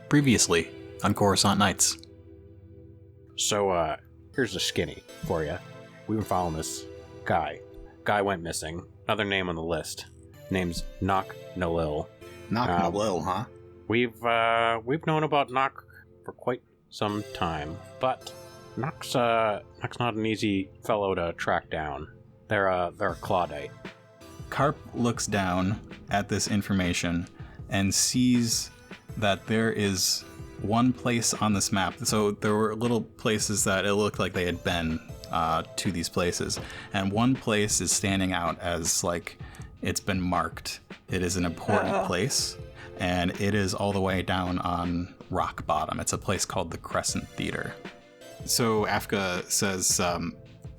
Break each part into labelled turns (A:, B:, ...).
A: Previously on Coruscant Nights.
B: So, here's the skinny for you. We've been following this guy. Guy went missing. Another name on the list. Name's Nock Nalil.
A: Nock Nalil, huh?
B: We've known about Nock for quite some time, but Nock's not an easy fellow to track down. They're a Claudite.
A: Carp looks down at this information and sees that there is one place on this map. So there were little places that it looked like they had been to these places. And one place is standing out as like it's been marked. It is an important place. And it is all the way down on rock bottom. It's a place called the Crescent Theater. So Afka says,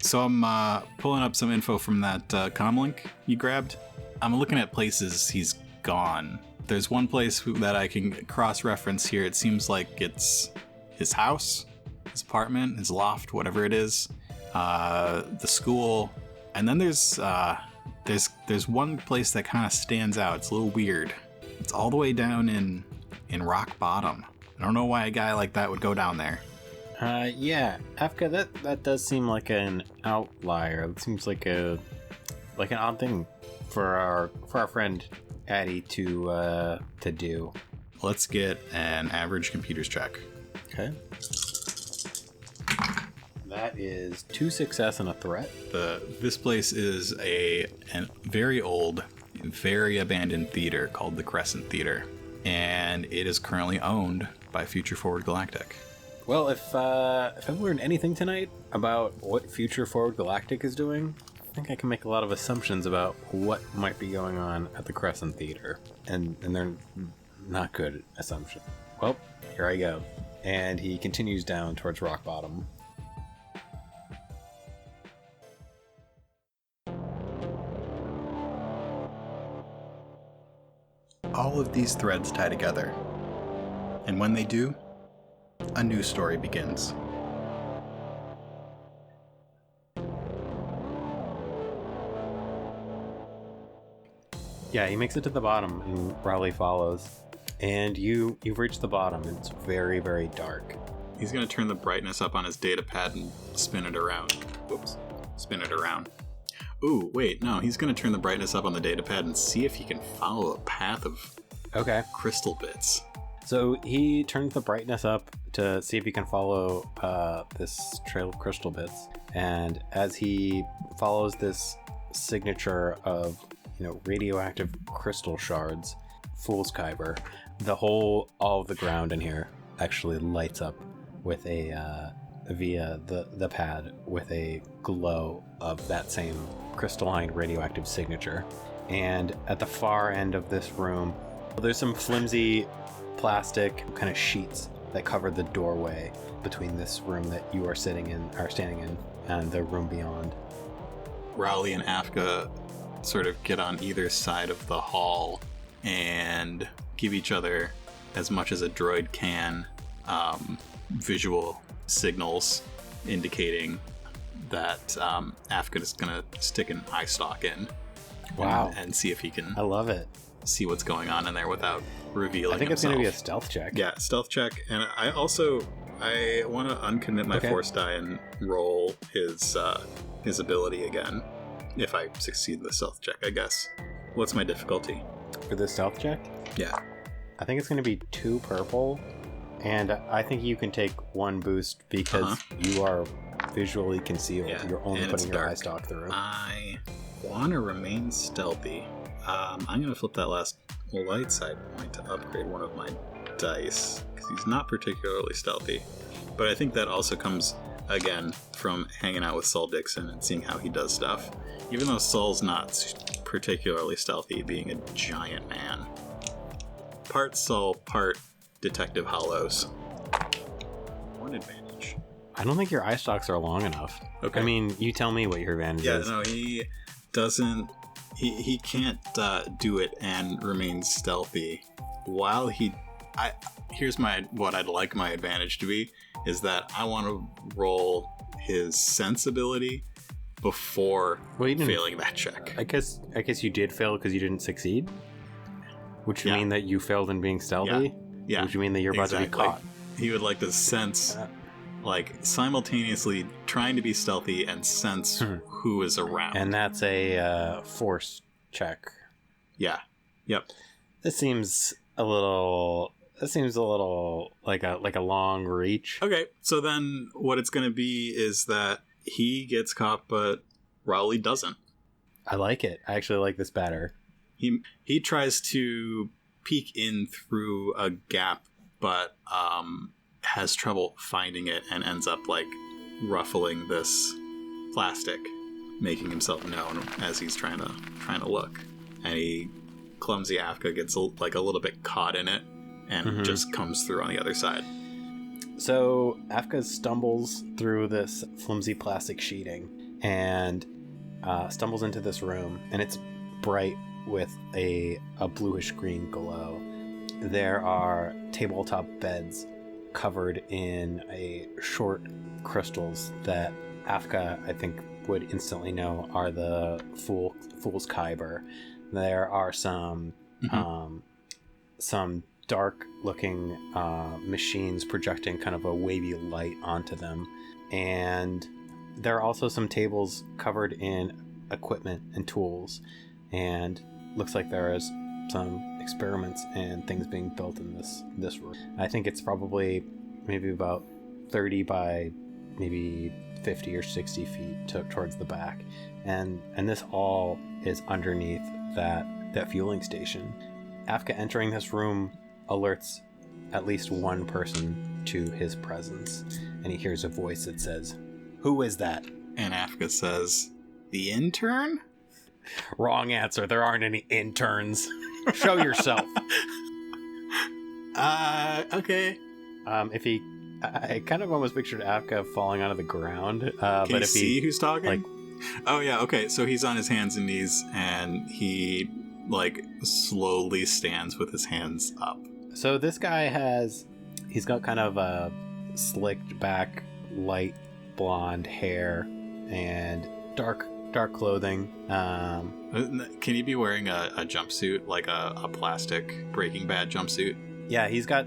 A: so I'm pulling up some info from that comlink you grabbed. I'm looking at places he's gone. There's one place that I can cross-reference here. It seems like it's his house, his apartment, his loft, whatever it is, the school, and then there's one place that kind of stands out. It's a little weird. It's all the way down in rock bottom. I don't know why a guy like that would go down there.
B: Yeah, Afka, that does seem like an outlier. It seems like an odd thing for our friend Addie to do.
A: Let's get an average computers check.
B: Okay. That is 2 success and a threat.
A: This place is a very old, very abandoned theater called the Crescent Theater, and it is currently owned by Future Forward Galactic.
B: Well, if I've learned anything tonight about what Future Forward Galactic is doing, I think I can make a lot of assumptions about what might be going on at the Crescent Theater, and they're not good assumptions. Well, here I go. And he continues down towards rock bottom.
A: All of these threads tie together, and when they do, a new story begins.
B: Yeah, he makes it to the bottom, and Raleigh follows. And you've reached the bottom. It's very, very dark.
A: He's going to turn the brightness up on his data pad and spin it around. Whoops. Spin it around. Ooh, wait, no. He's going to turn the brightness up on the data pad and see if he can follow a path of crystal bits.
B: So he turns the brightness up to see if he can follow this trail of crystal bits. And as he follows this signature of radioactive crystal shards, Fool's Kyber, all of the ground in here actually lights up with via the pad with a glow of that same crystalline radioactive signature. And at the far end of this room, there's some flimsy plastic kind of sheets that cover the doorway between this room that you are standing in, and the room beyond.
A: Rowley and Afka sort of get on either side of the hall and give each other, as much as a droid can, visual signals indicating that Afka is going to stick an eye stalk in.
B: Wow.
A: And see if he can...
B: I love it.
A: See what's going on in there without revealing
B: I think
A: himself.
B: It's going to be a stealth check.
A: Yeah, stealth check. And I want to uncommit my force die and roll his ability again. If I succeed the stealth check, I guess. What's my difficulty?
B: For the stealth check?
A: Yeah.
B: I think it's going to be 2 purple, and I think you can take 1 boost because you are visually concealed.
A: Yeah,
B: You're only putting your eye stalk through.
A: I want to remain stealthy. I'm going to flip that last light side point to upgrade one of my dice, because he's not particularly stealthy. But I think that also comes, again, from hanging out with Saul Dixon and seeing how he does stuff. Even though Saul's not particularly stealthy, being a giant man. Part Saul, part Detective Hollows. 1 advantage.
B: I don't think your eye stalks are long enough.
A: Okay.
B: I mean, you tell me what your advantage is.
A: Yeah, no, he doesn't... He can't do it and remain stealthy. While here's what I'd like my advantage to be, is that I want to roll his sense ability before failing that check.
B: I guess you did fail because you didn't succeed, which would mean that you failed in being stealthy.
A: Yeah.
B: Which mean that you're about to be caught.
A: He would like to sense, like, simultaneously trying to be stealthy and sense who is around.
B: And that's a force check.
A: Yeah. Yep.
B: This seems a little like a long reach.
A: Okay, so then what it's going to be is that he gets caught, but Rowley doesn't.
B: I like it. I actually like this better.
A: He tries to peek in through a gap, but has trouble finding it and ends up like ruffling this plastic, making himself known as he's trying to look. And clumsy Afka gets a little bit caught in it and just comes through on the other side.
B: So Afka stumbles through this flimsy plastic sheeting and stumbles into this room, and it's bright with a bluish green glow. There are tabletop beds covered in short crystals that Afka, I think, would instantly know are the Fool's Kyber. There are some dark-looking machines projecting kind of a wavy light onto them, and there are also some tables covered in equipment and tools, and looks like there is some experiments and things being built in this room. I think it's probably maybe about 30 by maybe 50 or 60 feet towards the back, and this all is underneath that fueling station. Afka entering this room alerts at least one person to his presence, and he hears a voice that says, "Who is that?"
A: And Afka says, "The intern?"
B: Wrong answer. There aren't any interns. Show yourself.
A: Okay.
B: I kind of almost pictured Afka falling onto the ground.
A: Can
B: but
A: you see who's talking?
B: Like,
A: oh yeah, okay. So he's on his hands and knees, and he like slowly stands with his hands up.
B: So this guy he's got kind of a slicked back, light blonde hair and dark clothing.
A: Can he be wearing a jumpsuit, like a plastic Breaking Bad jumpsuit?
B: Yeah, he's got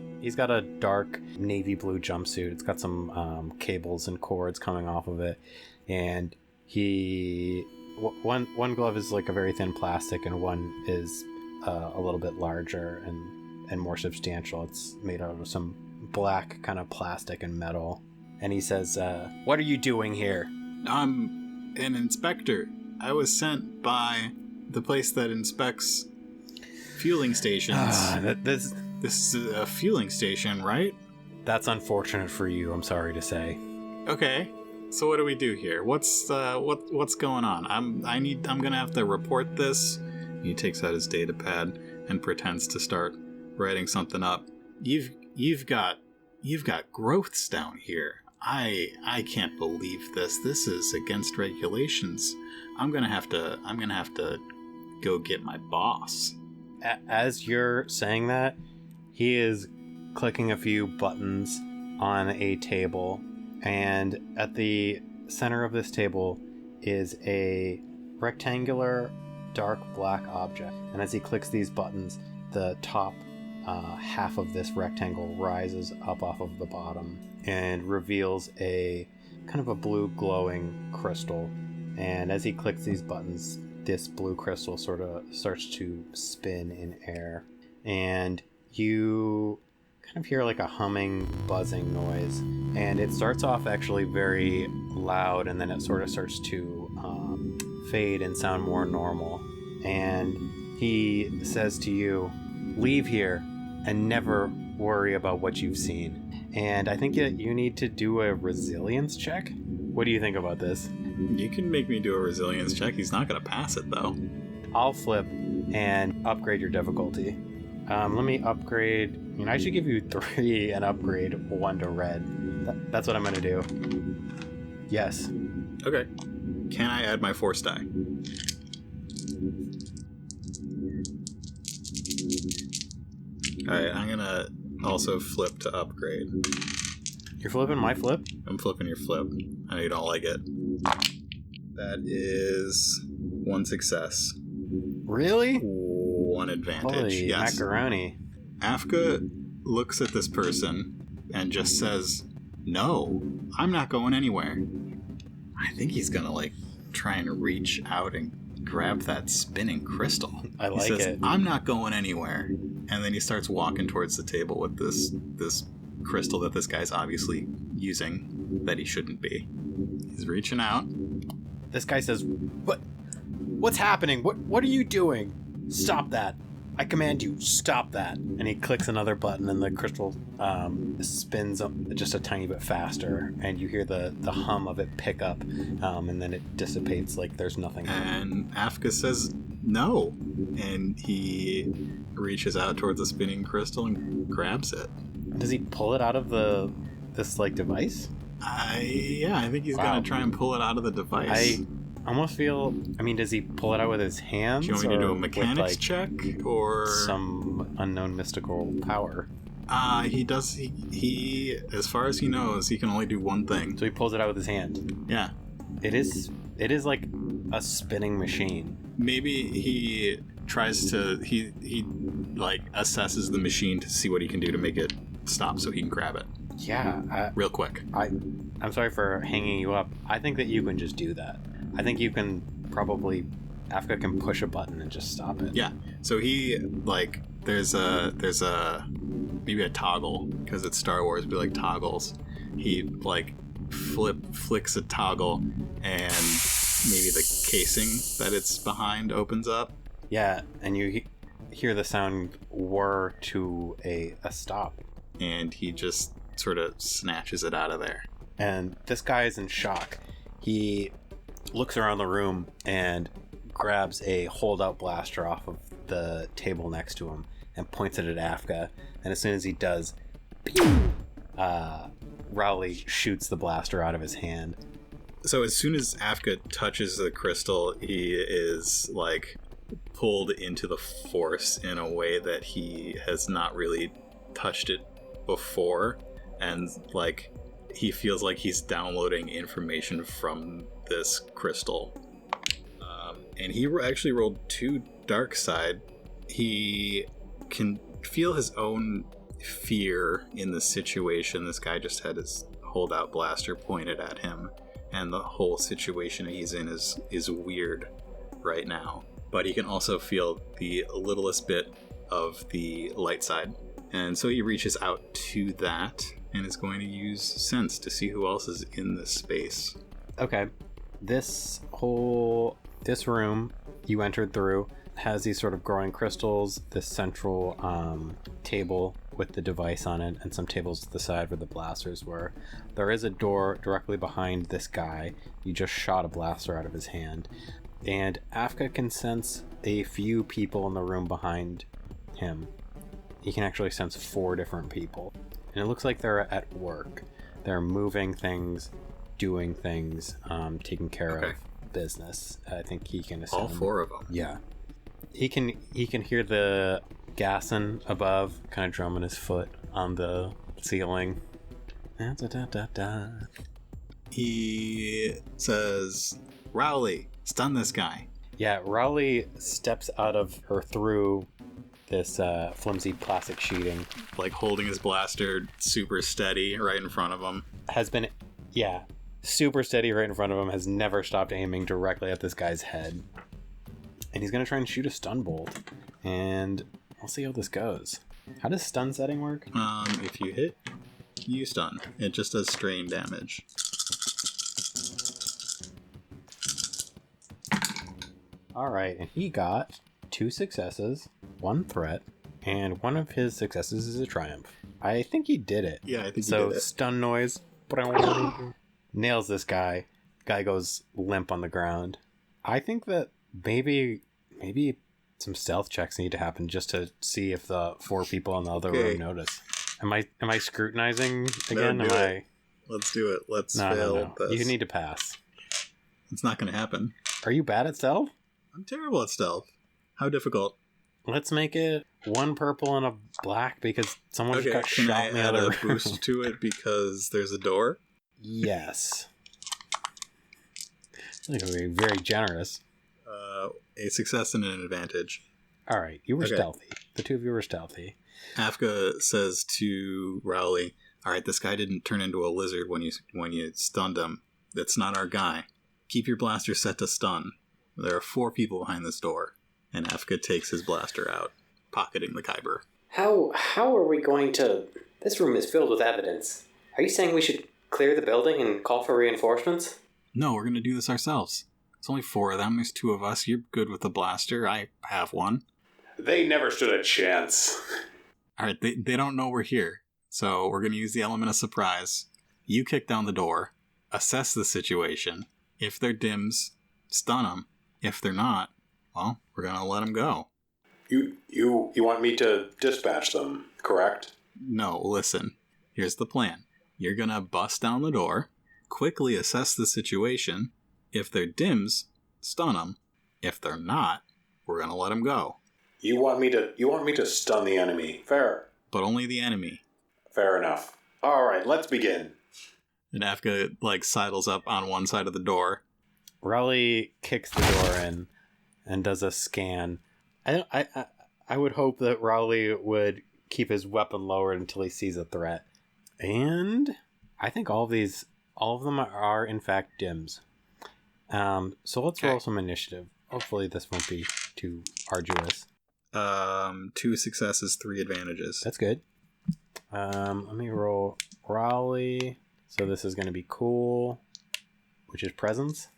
B: a dark navy blue jumpsuit. It's got some cables and cords coming off of it, and one glove is like a very thin plastic, and one is a little bit larger and more substantial. It's made out of some black kind of plastic and metal. And he says, "What are you doing here?"
A: "I'm an inspector. I was sent by the place that inspects fueling stations."
B: This
A: is a fueling station, right?
B: That's unfortunate for you, I'm sorry to say.
A: Okay. So what do we do here? What's going on? I'm gonna have to report this. He takes out his data pad and pretends to start writing something up. You've got growths down here. I can't believe this. This is against regulations. I'm gonna have to go get my boss.
B: As you're saying that, he is clicking a few buttons on a table, and at the center of this table is a rectangular dark black object. And as he clicks these buttons, the top half of this rectangle rises up off of the bottom and reveals a kind of a blue glowing crystal. And as he clicks these buttons, this blue crystal sort of starts to spin in air, and you kind of hear like a humming, buzzing noise, and it starts off actually very loud, and then it sort of starts to fade and sound more normal. And he says to you, "Leave here and never worry about what you've seen." And I think that you need to do a resilience check. What do you think about this?
A: You can make me do a resilience check. He's not going to pass it, though.
B: I'll flip and upgrade your difficulty. Let me upgrade. I should give you 3 and upgrade 1 to red. That's what I'm going to do. Yes.
A: Okay. Can I add my force die? Alright, I'm going to also flip to upgrade.
B: You're flipping my flip?
A: I'm flipping your flip. I know you don't like it. That is 1 success.
B: Really?
A: 1 advantage.
B: Holy
A: yes.
B: macaroni.
A: Afka looks at this person and just says, "No, I'm not going anywhere." I think he's gonna like try and reach out and grab that spinning crystal.
B: I like
A: he says,
B: it.
A: "I'm not going anywhere," and then he starts walking towards the table with this crystal that this guy's obviously using that he shouldn't be. He's reaching out.
B: This guy says, What's happening? What are you doing? Stop that. I command you, stop that." And he clicks another button and the crystal spins up just a tiny bit faster, and you hear the hum of it pick up, and then it dissipates like there's nothing.
A: And Afka says no, and he reaches out towards the spinning crystal and grabs it.
B: Does he pull it out of this like device?
A: I think he's gonna try and pull it out of the device.
B: I almost feel. I mean, does he pull it out with his hands?
A: Do you want me to do a mechanics
B: with,
A: check or
B: some unknown mystical power?
A: He does. He, as far as he knows, he can only do one thing.
B: So he pulls it out with his hand.
A: Yeah.
B: It is like a spinning machine.
A: Maybe he tries to. He like assesses the machine to see what he can do to make it stop, so he can grab it.
B: Yeah.
A: Real quick.
B: I'm sorry for hanging you up. I think that you can just do that. I think you can probably. Afka can push a button and just stop it.
A: Yeah. So he like there's a maybe a toggle because it's Star Wars, but like toggles. He like flicks a toggle and maybe the casing that it's behind opens up.
B: Yeah, and you hear the sound whir to a stop.
A: And he just sort of snatches it out of there.
B: And this guy is in shock. He looks around the room and grabs a holdout blaster off of the table next to him and points it at Afka. And as soon as he does, pew! Rowley shoots the blaster out of his hand.
A: So as soon as Afka touches the crystal, he is like pulled into the Force in a way that he has not really touched it before, and like he feels like he's downloading information from this crystal. And he actually rolled 2 dark side. He can feel his own fear in the situation. This guy just had his holdout blaster pointed at him, and the whole situation he's in is weird right now. But he can also feel the littlest bit of the light side. And so he reaches out to that and is going to use sense to see who else is in this space.
B: Okay. This room you entered through has these sort of growing crystals, this central table with the device on it, and some tables to the side where the blasters were. There is a door directly behind this guy. You just shot a blaster out of his hand. And Afka can sense a few people in the room behind him. He can actually sense 4 different people. And it looks like they're at work. They're moving things, doing things, taking care of business. I think he can assume.
A: All 4 of them.
B: Yeah. He can hear the Gasson above kind of drumming his foot on the ceiling. Da, da, da, da.
A: He says, "Rowley, stun this guy."
B: Yeah, Rowley steps out of or through this flimsy plastic sheeting.
A: Like holding his blaster super steady right in front of him.
B: Super steady right in front of him, has never stopped aiming directly at this guy's head. And he's going to try and shoot a stun bolt. And we'll see how this goes. How does stun setting work?
A: If you hit, you stun. It just does strain damage.
B: Alright, and he got 2 successes, 1 threat, and one of his successes is a triumph. I think he did it.
A: Yeah, I think he
B: so.
A: did it.
B: Stun noise. Nails this guy. Guy goes limp on the ground. I think that maybe some stealth checks need to happen just to see if the 4 people in the other room notice. Am I scrutinizing again?
A: No, Let's do it. Let's fail this.
B: You need to pass.
A: It's not going to happen.
B: Are you bad at stealth?
A: I'm terrible at stealth. How difficult?
B: Let's make it 1 purple and a black because someone just got
A: can
B: shot
A: I
B: in the
A: add
B: other
A: a
B: room.
A: boost to it because there's a door?
B: Yes. I think it would be very generous.
A: A success and an advantage.
B: All right, you were stealthy. The 2 of you were stealthy.
A: Afka says to Rowley, all right, this guy didn't turn into a lizard when you stunned him. That's not our guy. Keep your blaster set to stun. There are 4 people behind this door. And Afka takes his blaster out, pocketing the Kyber.
C: How are we going to... This room is filled with evidence. Are you saying we should clear the building and call for reinforcements?
A: No, we're going to do this ourselves. It's only 4 of them. There's 2 of us. You're good with the blaster. I have one.
D: They never stood a chance.
A: All right, they don't know we're here. So we're going to use the element of surprise. You kick down the door, assess the situation. If they're dims, stun them. If they're not, well, we're going to let them go.
D: You want me to dispatch them, correct?
A: No, listen. Here's the plan. You're going to bust down the door, quickly assess the situation. If they're dims, stun them. If they're not, we're going to let them go.
D: You want me to stun the enemy. Fair.
A: But only the enemy.
D: Fair enough. All right, let's begin.
A: And Afka, sidles up on one side of the door.
B: Raleigh kicks the door in and does a scan. I would hope that Raleigh would keep his weapon lowered until he sees a threat. And I think all of them are in fact dims. So let's roll some initiative. Hopefully this won't be too arduous.
A: 2 successes, 3 advantages.
B: That's good. Let me roll Raleigh. So this is going to be cool, which is presence.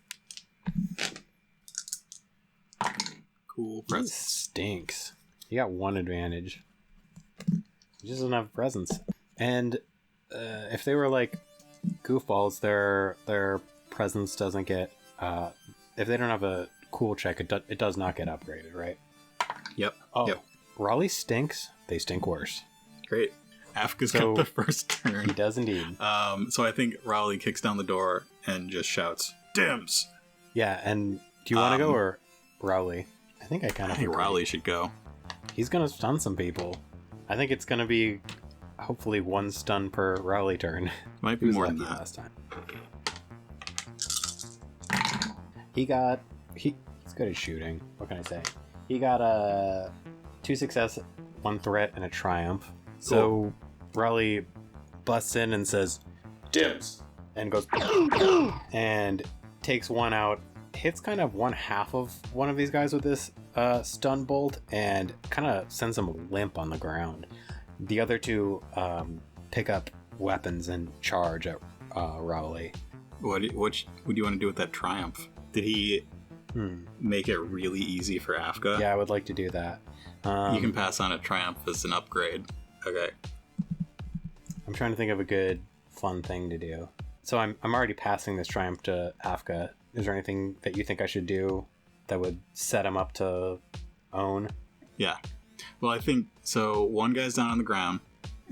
A: Cool
B: He
A: presence.
B: stinks. You got 1 advantage. He just doesn't have presence. And if they were like goofballs, their presence doesn't get. If they don't have a cool check, it does not get upgraded, right?
A: Yep.
B: Oh,
A: Yep.
B: Raleigh stinks. They stink worse.
A: Great. Afka's got the first turn.
B: He does indeed.
A: So I think Rowley kicks down the door and just shouts, "Dims!"
B: Yeah, and do you want to go or Rowley? I think I kind of
A: I think Rowley should go.
B: He's going to stun some people. I think it's going to be hopefully 1 stun per Rowley turn.
A: Might be more than that.
B: Last time. He's good at shooting. What can I say? He got 2 success, 1 threat, and a triumph. So Raleigh busts in and says,
D: Dims.
B: and goes, and takes 1 out, hits kind of 1/2 of one of these guys with this stun bolt, and kind of sends him limp on the ground. The other 2 pick up weapons and charge at Rowley.
A: What do you want to do with that triumph? Did he make it really easy for Afka?
B: Yeah, I would like to do that.
A: You can pass on a triumph as an upgrade. Okay.
B: I'm trying to think of a good, fun thing to do. So I'm already passing this triumph to Afka. Is there anything that you think I should do that would set him up to own?
A: Yeah. Well, I think so. 1 guy's down on the ground,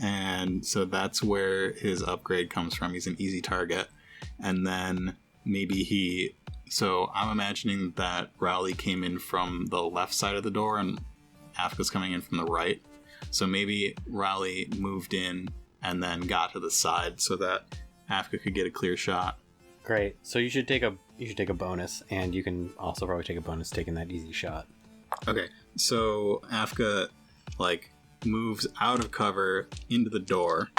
A: and so that's where his upgrade comes from. He's an easy target, and then maybe So I'm imagining that Rowley came in from the left side of the door, and Afka's coming in from the right. So maybe Rowley moved in and then got to the side so that Afka could get a clear shot.
B: Great. So you should take a bonus, and you can also probably take a bonus taking that easy shot.
A: Okay, so Afka moves out of cover into the door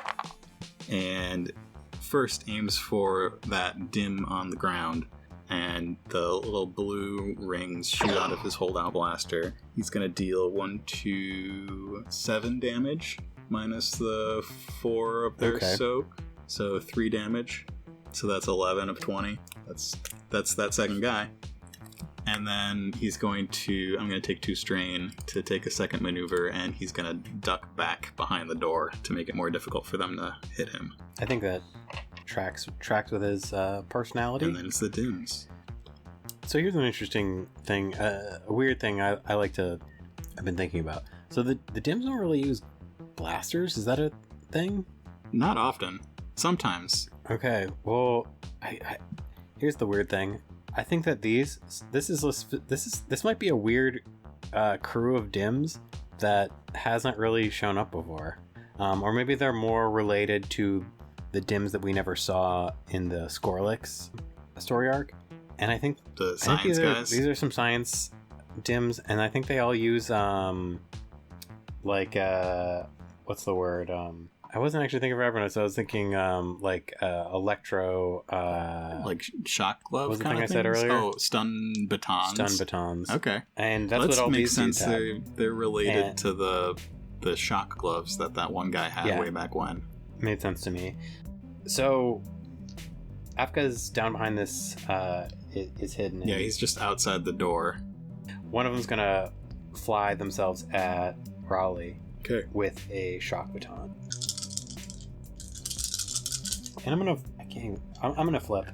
A: and first aims for that dim on the ground, and the little blue rings shoot out of his holdout blaster. He's gonna deal 1, 2, 7 damage minus the 4 of their soak, so 3 damage. So that's 11 of 20. That's that second guy. And then I'm going to take 2 strain to take a second maneuver, and he's going to duck back behind the door to make it more difficult for them to hit him.
B: I think that tracks with his personality.
A: And then it's the dims.
B: So here's an interesting thing, a weird thing I've been thinking about. So the dims don't really use blasters. Is that a thing?
A: Not often. Sometimes.
B: Okay. Well, here's the weird thing. I think that this might be a weird crew of dims that hasn't really shown up before, or maybe they're more related to the dims that we never saw in the Skorlix story arc. And I think
A: the science guys.
B: These are some science dims, and I think they all use what's the word? I wasn't actually thinking of Evernote, so I was thinking electro.
A: Like shock glove.
B: What was the
A: kind
B: thing
A: of
B: I said
A: things?
B: earlier?
A: Oh, stun batons.
B: Stun batons.
A: Okay,
B: And that's
A: that
B: what all
A: makes
B: these dudes
A: sense.
B: have.
A: They're related
B: And-
A: to the shock gloves that one guy had
B: Yeah.
A: way back when.
B: Made sense to me. So, Afka's down behind this. Is hidden.
A: Yeah, he's just outside the door.
B: One of them's gonna fly themselves at Raleigh
A: Okay.
B: with a shock baton. And I'm gonna flip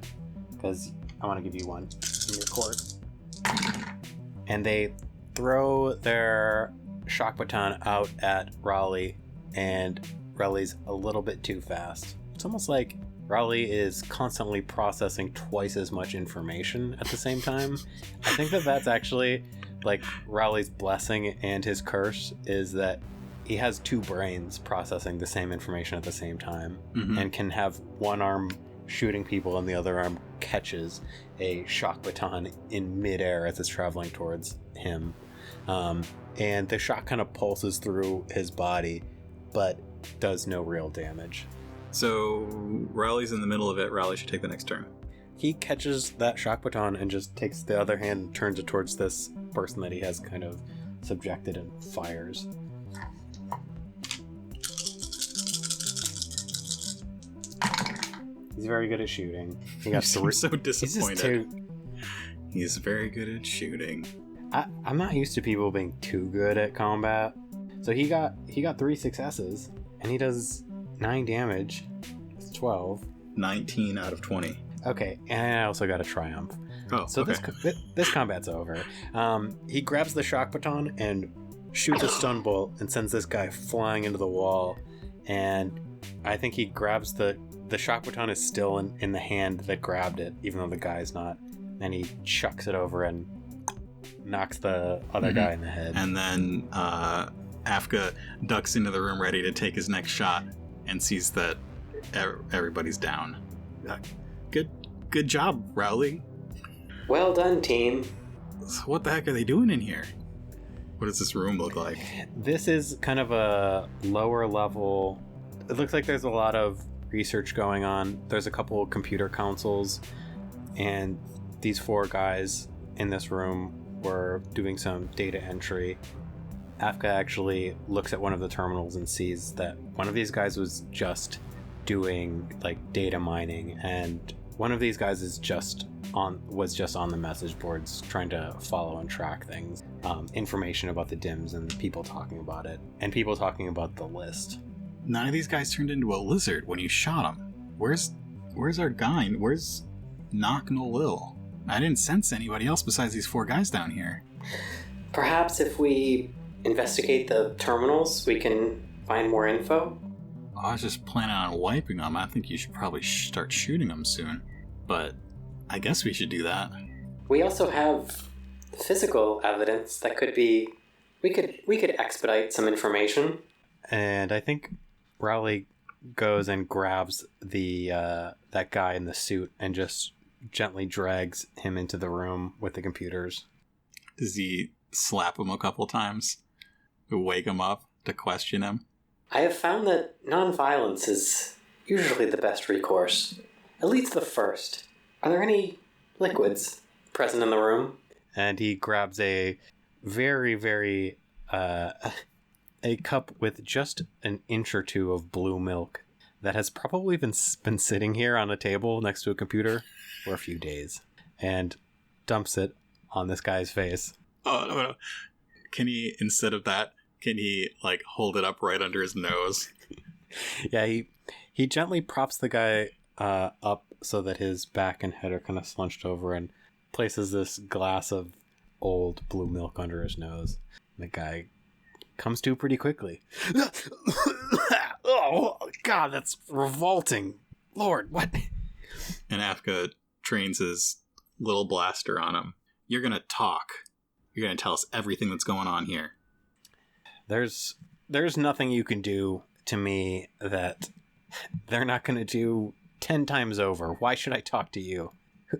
B: because I want to give you one in your court. And they throw their shock baton out at Raleigh, and Raleigh's a little bit too fast. It's almost like Raleigh is constantly processing twice as much information at the same time. I think that's actually like Raleigh's blessing and his curse is that he has two brains processing the same information at the same time, and can have one arm shooting people and the other arm catches a shock baton in midair as it's traveling towards him. And the shock kind of pulses through his body, but does no real damage.
A: So Raleigh's in the middle of it. Raleigh should take the next turn.
B: He catches that shock baton and just takes the other hand and turns it towards this person that he has kind of subjected and fires. He's very good at shooting. He got
A: I'm so
B: He's just
A: disappointed. He's very good at shooting.
B: I'm not used to people being too good at combat. So he got 3 successes, and he does 9 damage. It's 12.
A: 19 out of 20.
B: Okay, and I also got a triumph.
A: Oh,
B: So
A: okay.
B: this combat's over. He grabs the shock baton and shoots a stun bolt and sends this guy flying into the wall. And I think he grabs the shock baton is still in the hand that grabbed it, even though the guy's not. And he chucks it over and knocks the other guy in the head.
A: And then Afka ducks into the room ready to take his next shot and sees that everybody's down. Good job, Rowley.
C: Well done, team.
A: So what the heck are they doing in here? What does this room look like?
B: This is kind of a lower level. It looks like there's a lot of research going on. There's a couple of computer consoles, and these 4 guys in this room were doing some data entry. Afka actually looks at one of the terminals and sees that one of these guys was just doing like data mining, and one of these guys was just on the message boards trying to follow and track things, information about the DIMS and people talking about it, and people talking about the list.
A: None of these guys turned into a lizard when you shot him. Where's our guy? Where's Knock No Lil? I didn't sense anybody else besides these 4 guys down here.
C: Perhaps if we investigate the terminals, we can find more info?
A: I was just planning on wiping them. I think you should probably start shooting them soon. But I guess we should do that.
C: We also have physical evidence that could be... We could expedite some information.
B: And I think Rowley goes and grabs the that guy in the suit and just gently drags him into the room with the computers.
A: Does he slap him a couple times to wake him up, to question him?
C: I have found that nonviolence is usually the best recourse. At least the first. Are there any liquids present in the room?
B: And he grabs a very, very a cup with just an inch or 2 of blue milk that has probably been sitting here on a table next to a computer for a few days, and dumps it on this guy's face.
A: Oh, no. Can he, instead of that, can he, like, hold it up right under his nose?
B: Yeah, he gently props the guy up so that his back and head are kind of slunched over, and places this glass of old blue milk under his nose. The guy comes to pretty quickly. Oh, God, that's revolting. Lord, what?
A: And Afka trains his little blaster on him. You're gonna talk. You're gonna tell us everything that's going on here.
B: There's nothing you can do to me that they're not going to do 10 times over. Why should I talk to you?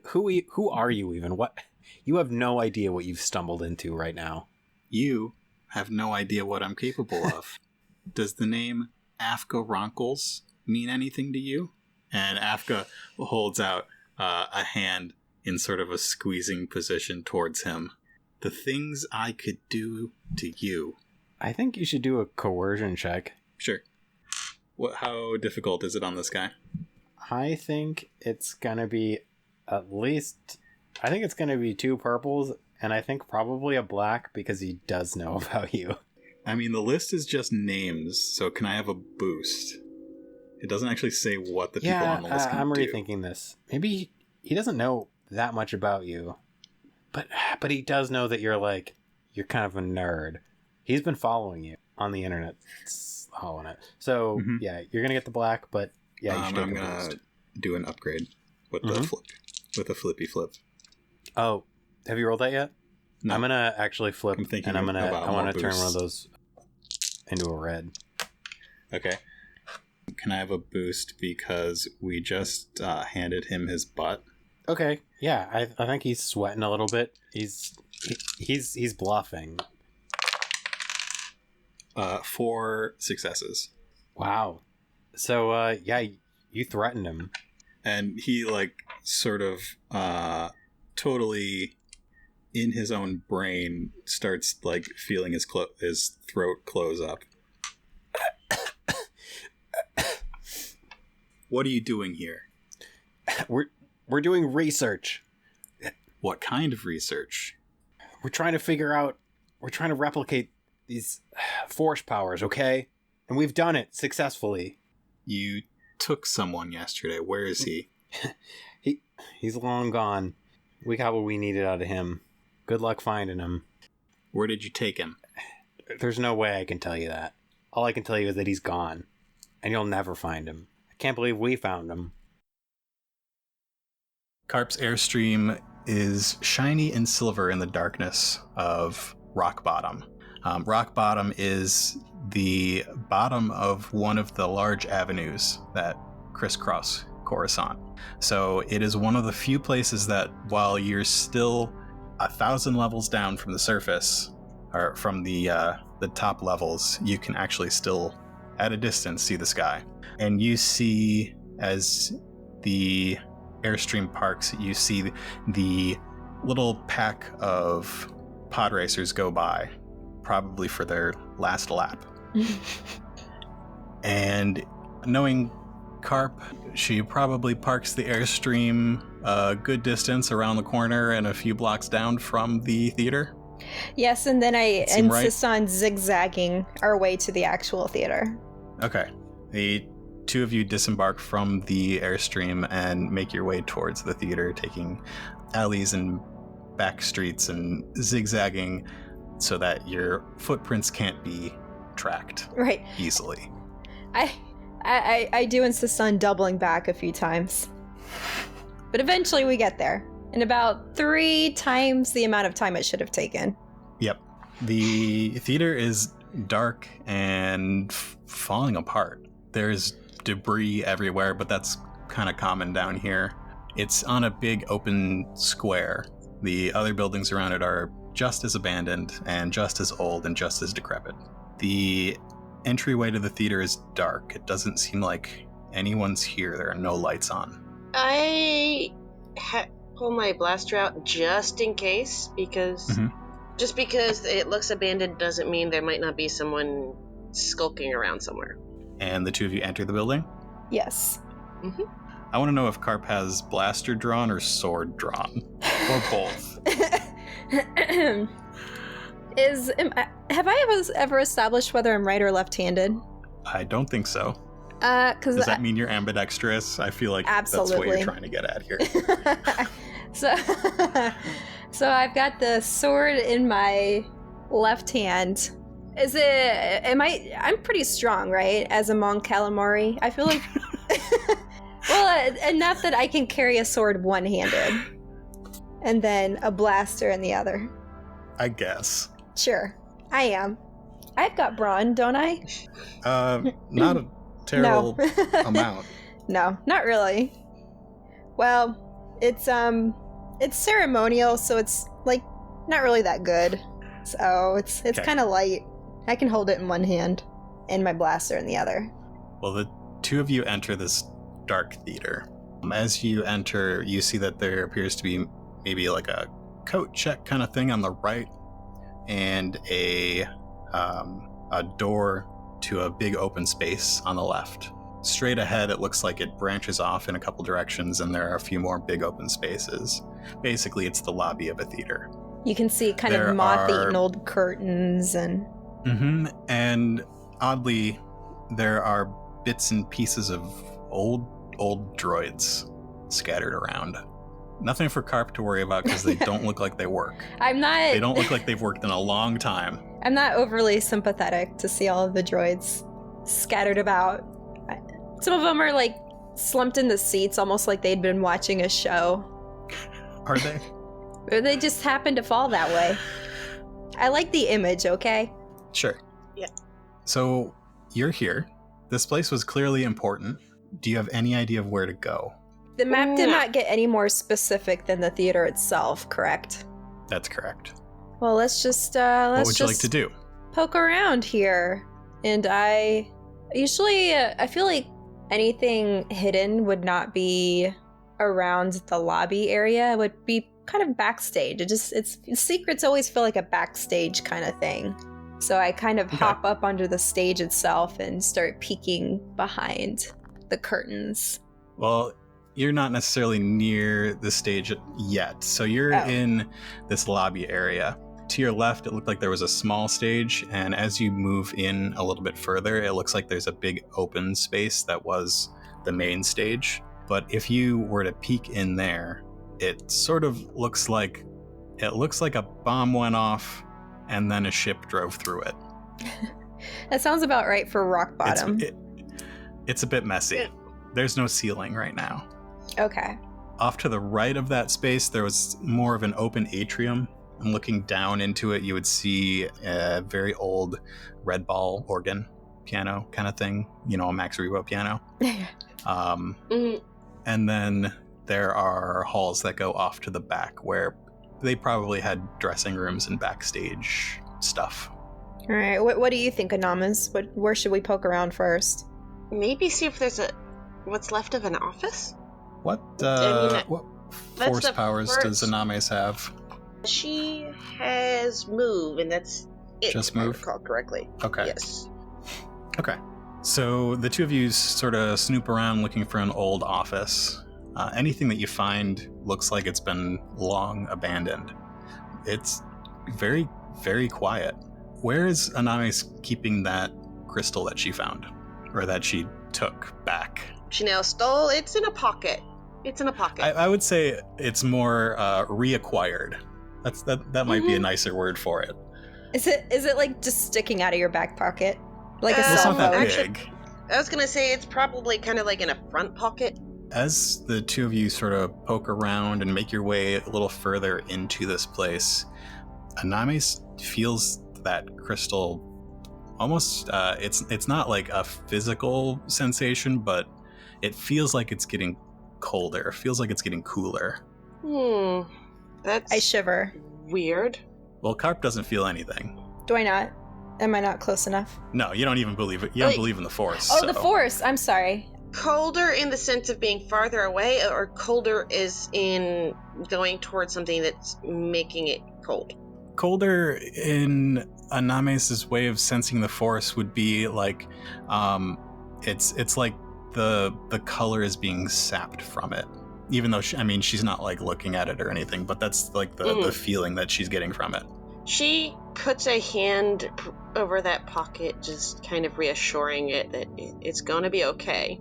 B: Who are you even? What? You have no idea what you've stumbled into right now.
A: You have no idea what I'm capable of. does the name Afka Ronkles mean anything to you? And Afka holds out a hand in sort of a squeezing position towards him. The things I could do to you.
B: I think you should do a coercion check.
A: Sure. How difficult is it on this guy?
B: I think it's going to be at least... I think it's going to be 2 purples, and I think probably a black because he does know about you.
A: I mean, the list is just names, so can I have a boost? It doesn't actually say what the people on the list can
B: I'm
A: do.
B: rethinking this. Maybe he doesn't know that much about you, but he does know that you're kind of a nerd. He's been following you on the internet, following it. So yeah, you're gonna get the black, but yeah, you should take
A: I'm
B: a
A: gonna
B: boost.
A: do an upgrade with the flip, with a flippy flip.
B: Oh, have you rolled that yet?
A: No.
B: I'm gonna actually flip,
A: I'm thinking
B: and I
A: about
B: want
A: more
B: to turn one of
A: boosts.
B: those into a red.
A: Okay. Can I have a boost because we just handed him his butt?
B: Okay, yeah, I think he's sweating a little bit. He's bluffing.
A: 4 successes.
B: Wow. So yeah, you threatened him.
A: And he sort of totally in his own brain starts feeling his throat close up. What are you doing here?
B: We're doing research.
A: What kind of research?
B: We're trying to replicate these force powers, okay? And we've done it successfully.
A: You took someone yesterday. Where is he?
B: He's long gone. We got what we needed out of him. Good luck finding him.
A: Where did you take him?
B: There's no way I can tell you that. All I can tell you is that he's gone. And you'll never find him. I can't believe we found him.
A: Carp's airstream is shiny and silver in the darkness of Rock Bottom. Rock Bottom is the bottom of one of the large avenues that crisscross Coruscant. So it is one of the few places that, while you're still 1,000 levels down from the surface, or from the top levels, you can actually still, at a distance, see the sky. And you see, as the airstream parks, you see the little pack of pod racers go by, probably for their last lap. And knowing Carp, she probably parks the airstream a good distance around the corner and a few blocks down from the theater.
E: Yes, and then I
A: Seem
E: insist on zigzagging our way to the actual theater.
A: Okay. The two of you disembark from the airstream and make your way towards the theater, taking alleys and back streets and zigzagging so that your footprints can't be tracked
E: Right.
A: easily.
E: I do insist on doubling back a few times. But eventually we get there. In about 3 times the amount of time it should have taken.
A: Yep. The theater is dark and falling apart. There's debris everywhere, but that's kind of common down here. It's on a big open square. The other buildings around it are just as abandoned and just as old and just as decrepit. The entryway to the theater is dark. It doesn't seem like anyone's here. There are no lights on.
F: I pull my blaster out just in case, because just because it looks abandoned doesn't mean there might not be someone skulking around somewhere.
A: And the two of you enter the building?
E: Yes.
A: I want to know if Carp has blaster drawn or sword drawn. Or both.
E: Have I ever established whether I'm right or left-handed?
A: I don't think so.
E: Does
A: that mean you're ambidextrous? I feel like
E: Absolutely.
A: That's what you're trying to get at here.
E: So I've got the sword in my left hand. I'm pretty strong, right? As a Mon Calamari. I feel like, well, enough that I can carry a sword one-handed. And then a blaster in the other.
A: I guess.
E: Sure, I am. I've got brawn, don't I?
A: Not a terrible amount.
E: No, not really. Well, it's ceremonial, so it's not really that good. So it's
A: Okay.
E: kind of light. I can hold it in one hand. and my blaster in the other.
A: Well, the two of you enter this dark theater. As you enter, you see that there appears to be maybe like a coat check kind of thing on the right, and a door to a big open space on the left. Straight ahead, it looks like it branches off in a couple directions, and there are a few more big open spaces. Basically, it's the lobby of a theater.
E: You can see kind
A: There
E: of moth-eaten old curtains and...
A: And oddly, there are bits and pieces of old droids scattered around. Nothing for Carp to worry about because they don't look like they work. They don't look like they've worked in a long time.
E: I'm not overly sympathetic to see all of the droids scattered about. Some of them are like slumped in the seats, almost like they'd been watching a show.
A: Are they?
E: Or they just happened to fall that way. I like the image, okay?
A: Sure.
F: Yeah.
A: So, you're here. This place was clearly important. Do you have any idea of where to go?
E: The map did not get any more specific than the theater itself, correct?
A: That's correct.
E: Well, let's just
A: What would you like to do?
E: poke around here. And I usually I feel like anything hidden would not be around the lobby area. It would be kind of backstage. Secrets always feel like a backstage kind of thing. So I kind of hop up onto the stage itself and start peeking behind the curtains.
A: Well, you're not necessarily near the stage yet. So you're in this lobby area. To your left, it looked like there was a small stage. And as you move in a little bit further, it looks like there's a big open space that was the main stage. But if you were to peek in there, it sort of looks like a bomb went off and then a ship drove through it.
E: That sounds about right for rock bottom.
A: It's a bit messy. There's no ceiling right now.
E: Okay.
A: Off to the right of that space, there was more of an open atrium. And looking down into it, you would see a very old red ball organ piano kind of thing. You know, a Max Rebo piano. And then there are halls that go off to the back where they probably had dressing rooms and backstage stuff.
E: All right. What do you think, Anamas? Where should we poke around first?
F: Maybe see if there's what's left of an office?
A: What force
F: the
A: powers does
F: first-
A: Anames have?
F: She has move, and that's it.
A: Just
F: if I
A: move?
F: recall correctly.
A: Okay.
F: Yes.
A: Okay. So the two of you sort of snoop around looking for an old office. Anything that you find looks like it's been long abandoned. It's very, very quiet. Where is Anames keeping that crystal that she found? Or that she took back?
F: She now stole. It's in a pocket. It's in a pocket.
A: I would say it's more reacquired. That might be a nicer word for it.
E: Is it like just sticking out of your back pocket? Like a
A: It's
E: cell
A: not that
E: phone?
F: Actually-
A: big.
F: I was gonna say it's probably kind of like in a front pocket.
A: As the two of you sort of poke around and make your way a little further into this place, Anames feels that crystal almost, it's not like a physical sensation, but it feels like it's getting colder. It feels like it's getting cooler.
F: That's
E: I shiver.
F: weird.
A: Well, Carp doesn't feel anything.
E: Do I not? Am I not close enough?
A: No, you don't even believe it. You don't believe in the Force.
E: Oh,
A: so.
E: the Force. I'm sorry.
F: Colder in the sense of being farther away, or colder is in going towards something that's making it cold?
A: Colder in Anames' way of sensing the Force would be like, it's like the color is being sapped from it. Even though, she's not like looking at it or anything, but that's like the feeling that she's getting from it.
F: She puts a hand over that pocket, just kind of reassuring it that it's going to be okay.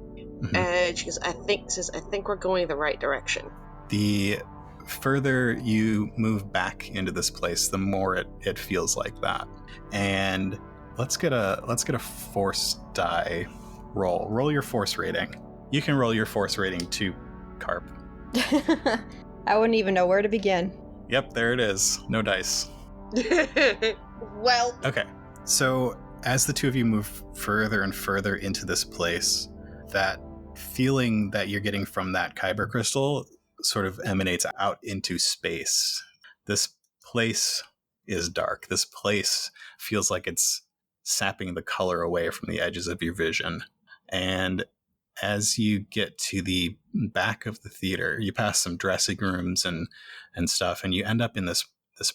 F: She goes, I think we're going the right direction.
A: The further you move back into this place, the more it feels like that. And let's get a Force die roll. Roll your Force rating. You can roll your Force rating too, Carp.
E: I wouldn't even know where to begin.
A: Yep, there it is. No dice.
F: Well,
A: Okay, so as the two of you move further and further into this place, that feeling that you're getting from that Kyber crystal sort of emanates out into space. This place is dark. This place feels like it's sapping the color away from the edges of your vision. And as you get to the back of the theater, you pass some dressing rooms and stuff, and you end up in this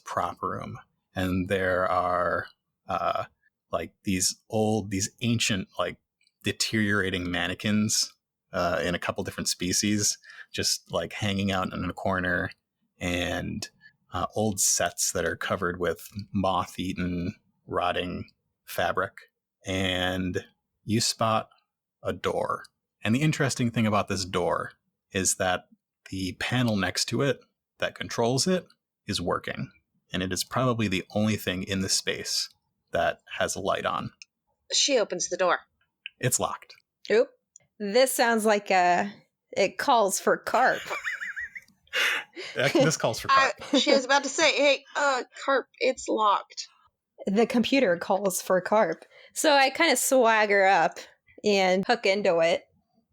A: prop room. And there are like these ancient, like deteriorating mannequins in a couple different species, just like hanging out in a corner, and old sets that are covered with moth-eaten, rotting fabric. And you spot a door. And the interesting thing about this door is that the panel next to it that controls it is working. And it is probably the only thing in the space that has a light on.
F: She opens the door.
A: It's locked.
E: Oop. This sounds like it calls for Carp.
A: This calls for Carp.
F: She was about to say, hey, Carp, it's locked.
E: The computer calls for Carp. So I kind of swagger up and hook into it.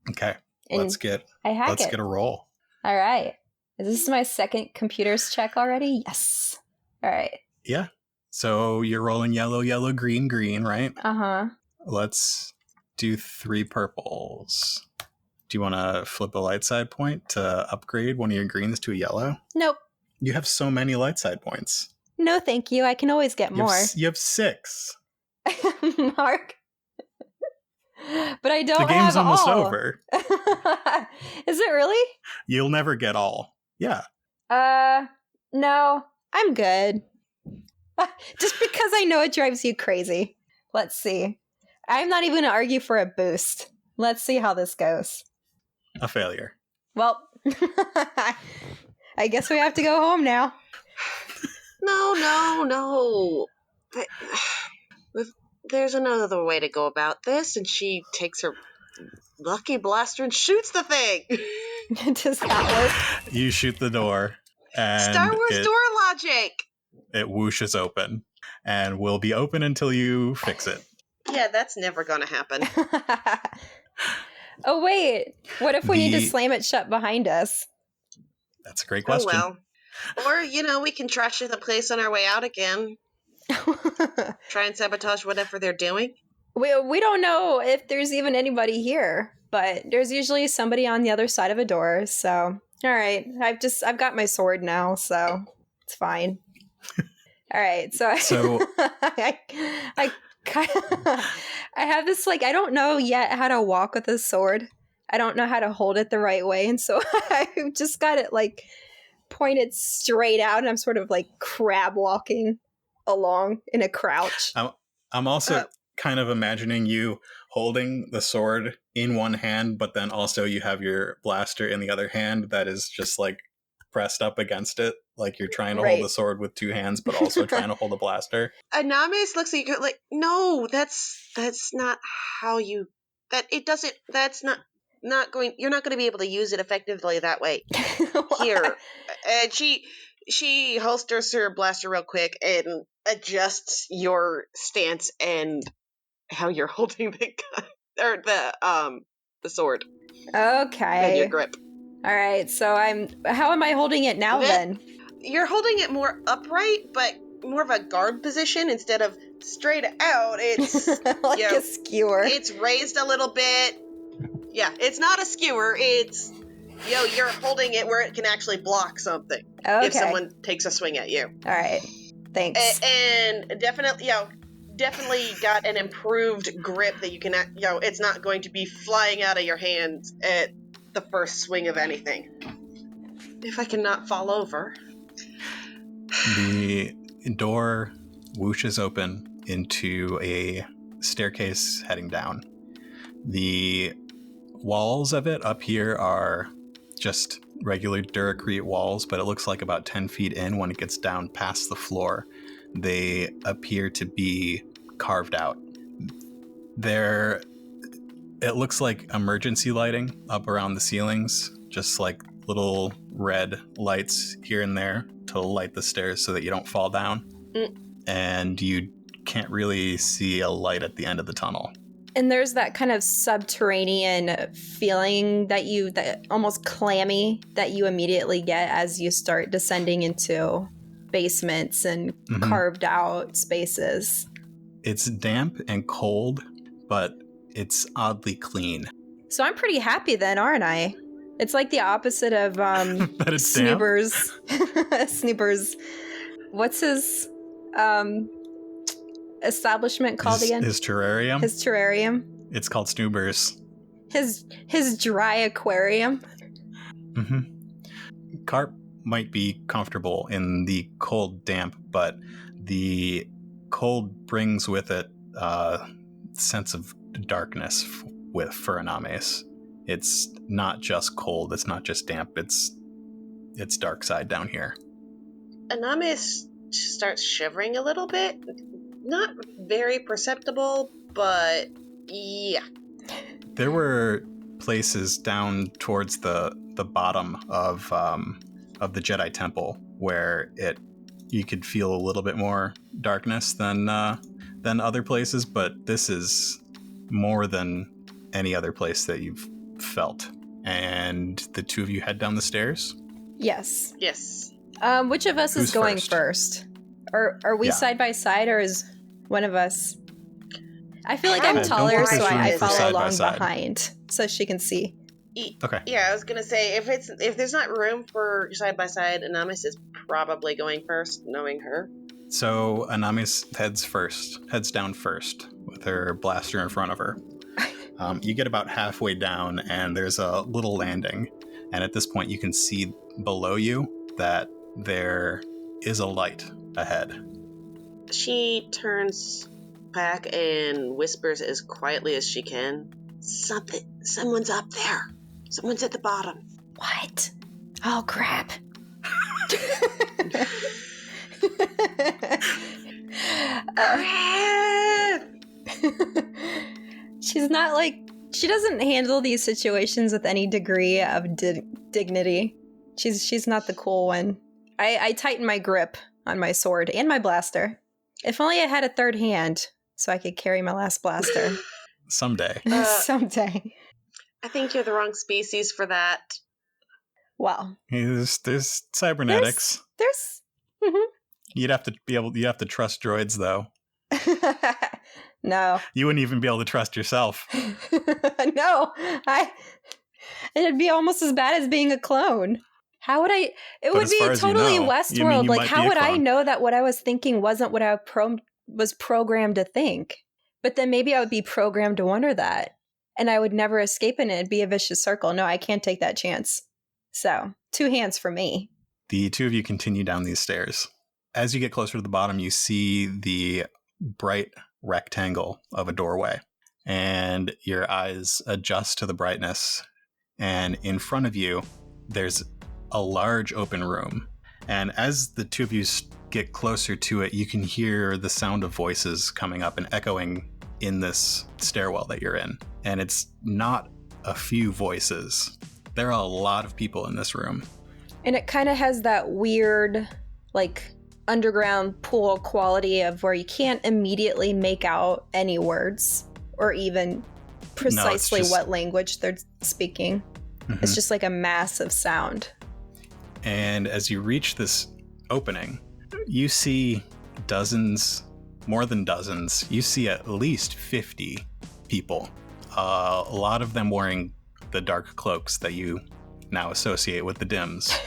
A: Okay.
E: And
A: Let's get
E: I hack
A: let's
E: it.
A: get a roll.
E: All right. Is this my second computer's check already? Yes. All right.
A: Yeah. So you're rolling yellow, yellow, green, green, right?
E: Uh-huh.
A: Let's do 3 purples. Do you want to flip a light side point to upgrade one of your greens to a yellow?
E: Nope.
A: You have so many light side points.
E: No, thank you. I can always get more.
A: You have 6.
E: Mark. But I don't
A: The game's
E: have
A: almost
E: all.
A: over.
E: Is it really?
A: You'll never get all. Yeah.
E: No. I'm good. Just because I know it drives you crazy. Let's see. I'm not even going to argue for a boost. Let's see how this goes.
A: A failure.
E: Well, I guess we have to go home now.
F: No. There's another way to go about this, and she takes her lucky blaster and shoots the thing.
E: Does that work?
A: You shoot the door, and
F: Star Wars door logic.
A: It whooshes open, and will be open until you fix it.
F: Yeah, that's never gonna happen.
E: Oh, wait. What if we need to slam it shut behind us?
A: That's a great question.
F: Oh, well. Or, we can trash the place on our way out again. Try and sabotage whatever they're doing.
E: We don't know if there's even anybody here, but there's usually somebody on the other side of a door, so... Alright, I've got my sword now, so it's fine. Alright, so I have this, like, I don't know yet how to walk with a sword. I don't know how to hold it the right way, and so I've just got it, like, pointed straight out, and I'm sort of, like, crab walking along in a crouch.
A: I'm also kind of imagining you holding the sword in one hand, but then also you have your blaster in the other hand that is just, like, pressed up against it, like you're trying to hold the sword with 2 hands but also trying to hold a blaster.
F: Anamis looks at you like, no, that's not how you, that it doesn't, that's not going, you're not going to be able to use it effectively that way. Here. And she holsters her blaster real quick and adjusts your stance and how you're holding the gun, or the sword.
E: Okay.
F: And your grip.
E: All right, so how am I holding it now then?
F: You're holding it more upright, but more of a guard position instead of straight out. It's
E: like a skewer.
F: It's raised a little bit. Yeah, it's not a skewer. It's you're holding it where it can actually block something if someone takes a swing at you.
E: All right, thanks.
F: And definitely, definitely got an improved grip that you can, it's not going to be flying out of your hands at the first swing of anything. If I cannot fall over.
A: The door whooshes open into a staircase heading down. The walls of it up here are just regular Duracrete walls, but it looks like about 10 feet in when it gets down past the floor, they appear to be carved out. It looks like emergency lighting up around the ceilings, just like little red lights here and there to light the stairs so that you don't fall down. And you can't really see a light at the end of the tunnel.
E: And there's that kind of subterranean feeling that almost clammy that you immediately get as you start descending into basements and carved out spaces.
A: It's damp and cold, but it's oddly clean.
E: So I'm pretty happy then, aren't I? It's like the opposite of
A: That it's damp?
E: Snoober's. Snoober's. What's his establishment called again?
A: His terrarium?
E: His terrarium.
A: It's called Snoober's.
E: His dry aquarium.
A: Mm-hmm. Carp might be comfortable in the cold damp, but the cold brings with it a sense of darkness for Anames. It's not just cold, it's not just damp, it's dark side down here.
F: Anamis starts shivering a little bit. Not very perceptible, but yeah.
A: There were places down towards the bottom of the Jedi Temple where you could feel a little bit more darkness than other places, but this is more than any other place that you've felt. And the two of you head down the stairs?
E: Yes.
F: Yes.
E: Which of us is going first? Are we side by side, or is one of us? I feel like I'm taller, so I follow along behind so she can see.
A: Okay.
F: Yeah, I was gonna say if there's not room for side by side, Anamis is probably going first, knowing her.
A: So Anamis heads down first with her blaster in front of her. You get about halfway down, and there's a little landing. And at this point, you can see below you that there is a light ahead.
F: She turns back and whispers as quietly as she can. Someone's up there. Someone's at the bottom.
E: What? Oh, crap. She's not she doesn't handle these situations with any degree of dignity. She's not the cool one. I tighten my grip on my sword and my blaster. If only I had a third hand so I could carry my last blaster.
A: Someday.
E: Someday.
F: I think you're the wrong species for that.
E: Well,
A: there's cybernetics.
E: There's
A: You have to trust droids, though.
E: No.
A: You wouldn't even be able to trust yourself.
E: No. It'd be almost as bad as being a clone. How would I? It would be totally Westworld. How would I know that what I was thinking wasn't what I was programmed to think? But then maybe I would be programmed to wonder that. And I would never escape in it. It'd be a vicious circle. No, I can't take that chance. So, 2 hands for me.
A: The two of you continue down these stairs. As you get closer to the bottom, you see the bright rectangle of a doorway. And your eyes adjust to the brightness. And in front of you, there's a large open room. And as the two of you get closer to it, you can hear the sound of voices coming up and echoing in this stairwell that you're in. And it's not a few voices. There are a lot of people in this room.
E: And it kind of has that weird, underground pool quality of where you can't immediately make out any words or even precisely what language they're speaking. Mm-hmm. It's just like a massive sound.
A: And as you reach this opening, you see more than dozens. You see at least 50 people. A lot of them wearing the dark cloaks that you now associate with the Dims.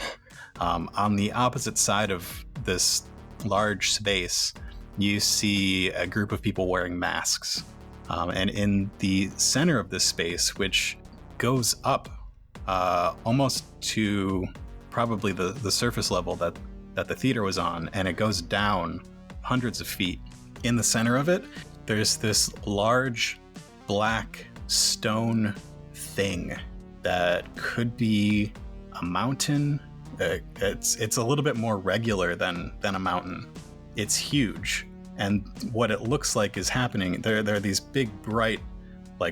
A: On the opposite side of this large space, you see a group of people wearing masks. And in the center of this space, which goes up almost to probably the surface level that the theater was on, and it goes down hundreds of feet. In the center of it, there's this large black stone thing that could be a mountain. It's a little bit more regular than a mountain. It's huge, and what it looks like is happening. There are these big bright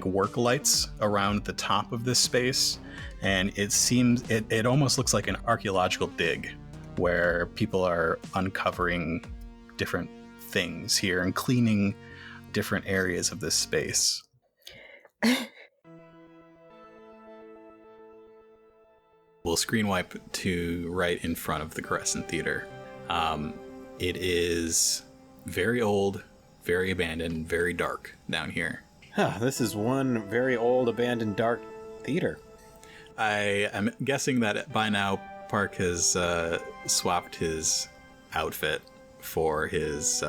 A: work lights around the top of this space, and it almost looks like an archaeological dig where people are uncovering different things here and cleaning different areas of this space. We'll screen wipe to right in front of the Coruscant Theater. It is very old, very abandoned, very dark down here.
B: This is one very old, abandoned, dark theater.
A: I am guessing that by now Park has swapped his outfit for his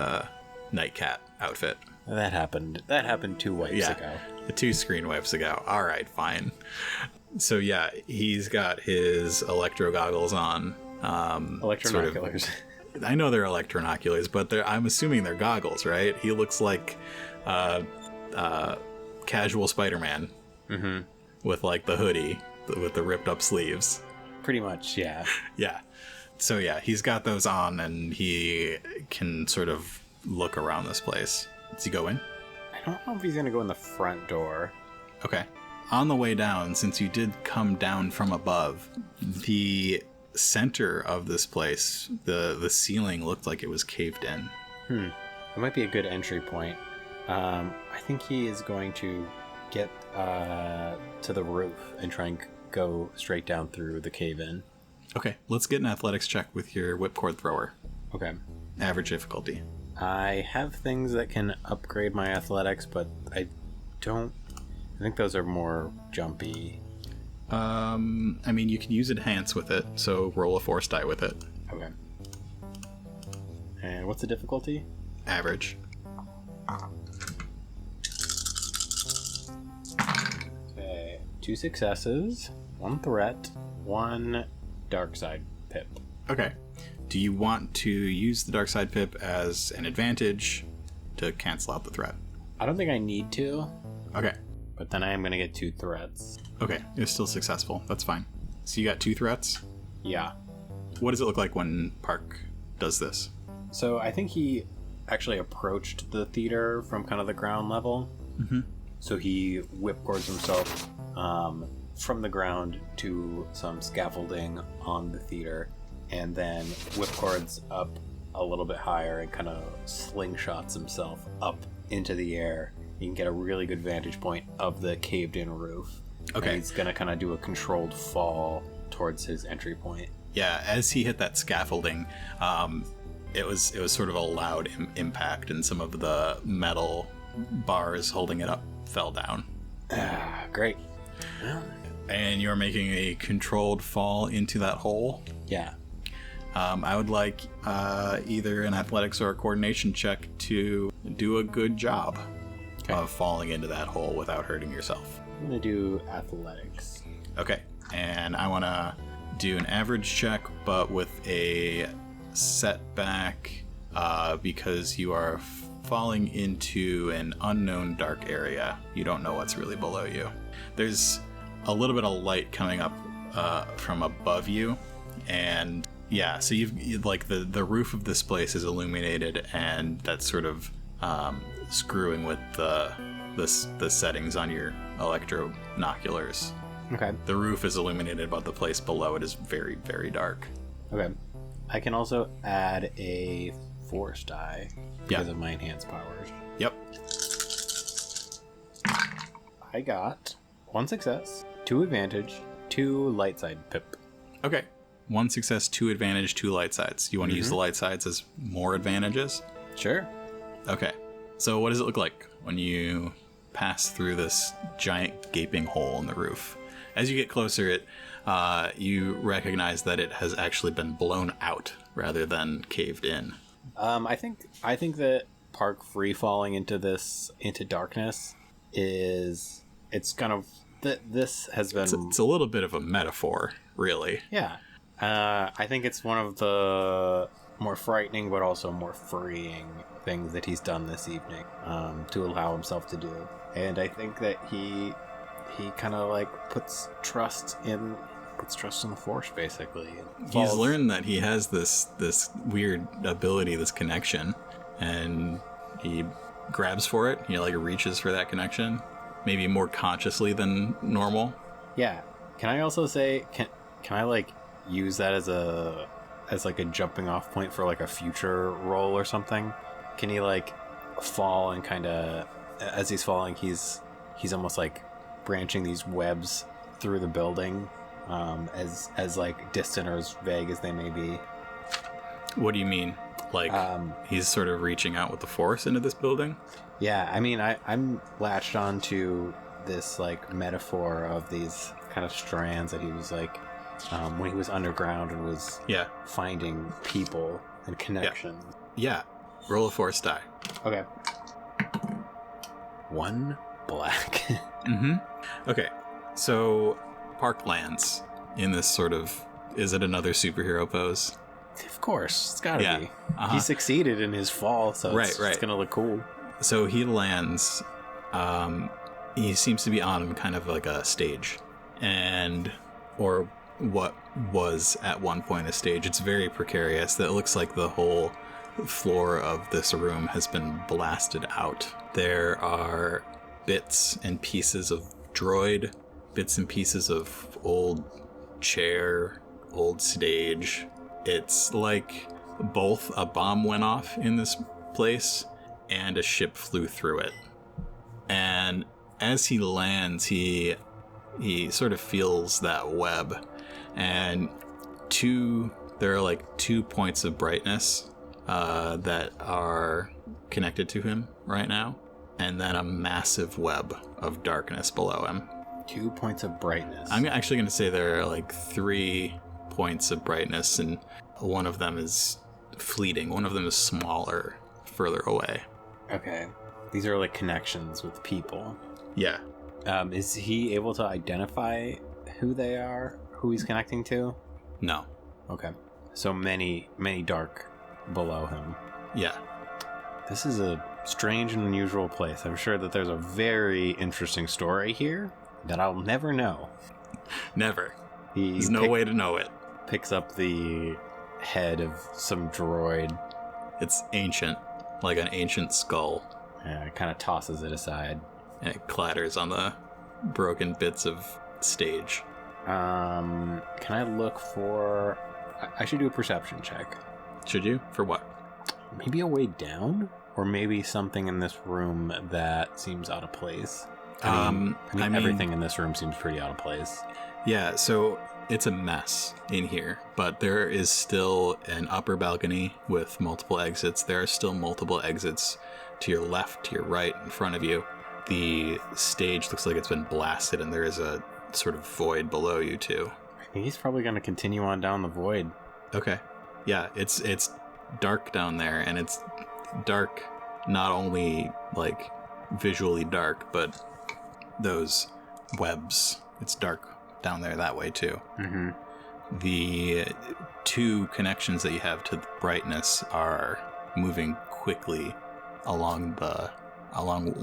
A: nightcat outfit.
B: That happened 2 wipes ago.
A: 2 screen wipes ago. All right, fine. So yeah, he's got his electro goggles on.
B: Electronoculars.
A: I know they're electronoculars, but I'm assuming they're goggles, right? He looks like casual Spider-Man with like the hoodie with the ripped up sleeves.
B: Pretty much, yeah.
A: Yeah. So yeah, he's got those on and he can sort of look around this place. Does he go in?
B: I don't know if he's going to go in the front door.
A: Okay. On the way down, since you did come down from above, the center of this place, the ceiling looked like it was caved in.
B: It might be a good entry point. I think he is going to get to the roof and try and go straight down through the cave-in.
A: Okay, let's get an athletics check with your whipcord thrower.
B: Okay.
A: Average difficulty.
B: I have things that can upgrade my athletics, but I think those are more jumpy.
A: I mean, you can use enhance with it, so roll a force die with it.
B: Okay. And what's the difficulty?
A: Average.
B: Okay. 2 successes, 1 threat, 1 dark side pip.
A: Okay. Do you want to use the dark side pip as an advantage to cancel out the threat?
B: I don't think I need to,
A: Okay.
B: but then I am going to get 2 threats.
A: Okay, you're still successful. That's fine. So you got 2 threats?
B: Yeah.
A: What does it look like when Park does this?
B: So I think he actually approached the theater from kind of the ground level.
A: Mm-hmm.
B: So he whipcords himself from the ground to some scaffolding on the theater, and then whipcords up a little bit higher and kind of slingshots himself up into the air. You can get a really good vantage point of the caved-in roof.
A: Okay.
B: And he's going to kind of do a controlled fall towards his entry point.
A: Yeah, as he hit that scaffolding, it was sort of a loud impact, and some of the metal bars holding it up fell down.
B: Great.
A: And you're making a controlled fall into that hole.
B: Yeah.
A: I would like either an athletics or a coordination check to do a good job of falling into that hole without hurting yourself.
B: I'm going to do athletics.
A: Okay, and I want to do an average check, but with a setback because you are falling into an unknown dark area. You don't know what's really below you. There's a little bit of light coming up from above you, and yeah, so you've like the roof of this place is illuminated, and that's sort of screwing with the settings on your electronoculars.
B: Okay.
A: The roof is illuminated, but the place below it is very, very dark.
B: Okay. I can also add a force die because of my enhanced powers.
A: Yep.
B: I got 1 success, 2 advantage, 2 light side pip.
A: Okay. 1 success, 2 advantage, 2 light sides. You want to use the light sides as more advantages?
B: Sure.
A: Okay. So what does it look like when you pass through this giant gaping hole in the roof? As you get closer, you recognize that it has actually been blown out rather than caved in.
B: I think that Park free falling into darkness it's kind of this has been
A: It's a little bit of a metaphor, really.
B: Yeah. I think it's one of the more frightening but also more freeing things that he's done this evening to allow himself to do. And I think that he kind of like puts trust in the Force, basically.
A: He's learned that he has this weird ability, this connection, and he grabs for it. He like reaches for that connection, maybe more consciously than normal.
B: Yeah. Can I also say can I like use that as like a jumping off point for like a future roll or something? Can he like fall and kind of as he's falling he's almost like branching these webs through the building, as like distant or as vague as they may be.
A: What do you mean? Like, he's sort of reaching out with the force into this building?
B: Yeah, I mean, I'm latched on to this, like, metaphor of these kind of strands that he was, like, when he was underground and was finding people and connections.
A: Yeah. Roll a force die.
B: Okay. 1 black.
A: Mm-hmm. Okay. So, Park lands in this sort of... Is it another superhero pose?
B: Of course. It's gotta be.
A: Uh-huh.
B: He succeeded in his fall, so it's gonna look cool.
A: So he lands. He seems to be on kind of like a stage. Or what was at one point a stage. It's very precarious. That looks like the whole floor of this room has been blasted out. There are bits and pieces of droid, bits and pieces of old chair, old stage. It's like both a bomb went off in this place and a ship flew through it. And as he lands, he sort of feels that web. And there are like 2 points of brightness that are connected to him right now. And then a massive web of darkness below him.
B: 2 points of brightness.
A: I'm actually going to say there are like 3 points of brightness, and one of them is fleeting. One of them is smaller, further away.
B: Okay. These are like connections with people.
A: Yeah.
B: Is he able to identify who they are, who he's connecting to?
A: No.
B: Okay. So many dark below him.
A: Yeah.
B: This is a strange and unusual place. I'm sure that there's a very interesting story here that I'll never know.
A: Never. There's no way to know it.
B: Picks up the head of some droid.
A: It's ancient, like an ancient skull.
B: Yeah, kind of tosses it aside.
A: And it clatters on the broken bits of stage.
B: Can I look for... I should do a perception check.
A: Should you? For what?
B: Maybe a way down? Or maybe something in this room that seems out of place. I mean, everything in this room seems pretty out of place.
A: Yeah, so it's a mess in here, but there is still an upper balcony with multiple exits. There are still multiple exits to your left, to your right, in front of you. The stage looks like it's been blasted, and there is a sort of void below you, too.
B: I think he's probably going to continue on down the void.
A: Okay. Yeah, it's dark down there, and it's dark not only, like, visually dark, but those webs. It's dark down there that way, too.
B: Mm-hmm.
A: The 2 connections that you have to the brightness are moving quickly along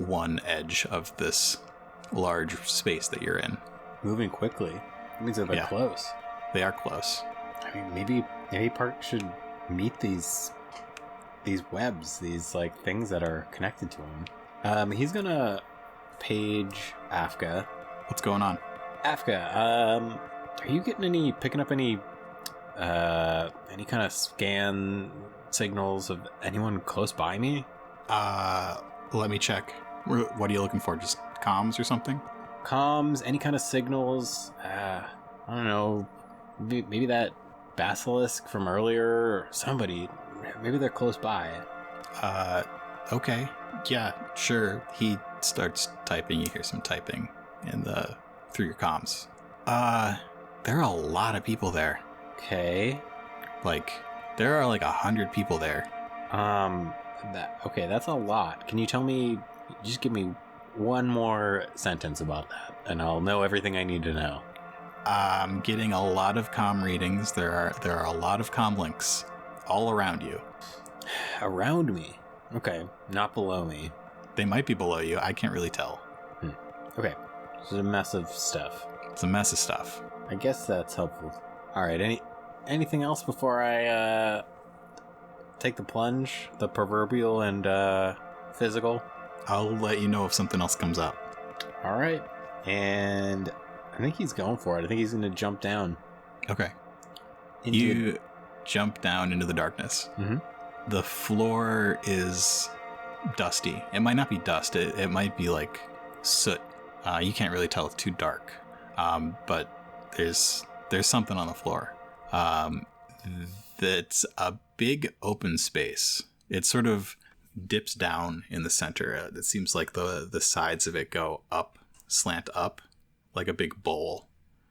A: one edge of this large space that you're in.
B: Moving quickly? That means they're close.
A: They are close.
B: I mean, maybe Park should meet these webs, these like things that are connected to him. He's gonna page Afka.
A: What's going on?
B: Afka, are you picking up any kind of scan signals of anyone close by me?
A: Let me check. What are you looking for? Just comms or something?
B: Comms, any kind of signals? I don't know. Maybe that basilisk from earlier, or somebody. Maybe they're close by.
A: Okay. Yeah, sure. He starts typing. You hear some typing through your comms. There are a lot of people there.
B: Okay.
A: Like, there are like 100 people there.
B: That's a lot. Can you just give me one more sentence about that, and I'll know everything I need to know.
A: I'm getting a lot of comm readings. There are a lot of comm links all around you.
B: Around me? Okay, not below me.
A: They might be below you. I can't really tell.
B: Okay, it's a mess of stuff.
A: It's a mess of stuff.
B: I guess that's helpful. All right, anything else before I take the plunge, the proverbial and physical?
A: I'll let you know if something else comes up.
B: All right, and I think he's going for it. I think he's going to jump down.
A: Okay. You jump down into the darkness.
B: Mm-hmm.
A: The floor is dusty. It might not be dust. It might be like soot. You can't really tell. It's too dark. But there's something on the floor. That's a big open space. It sort of dips down in the center. It seems like the sides of it go up, slant up, like a big bowl.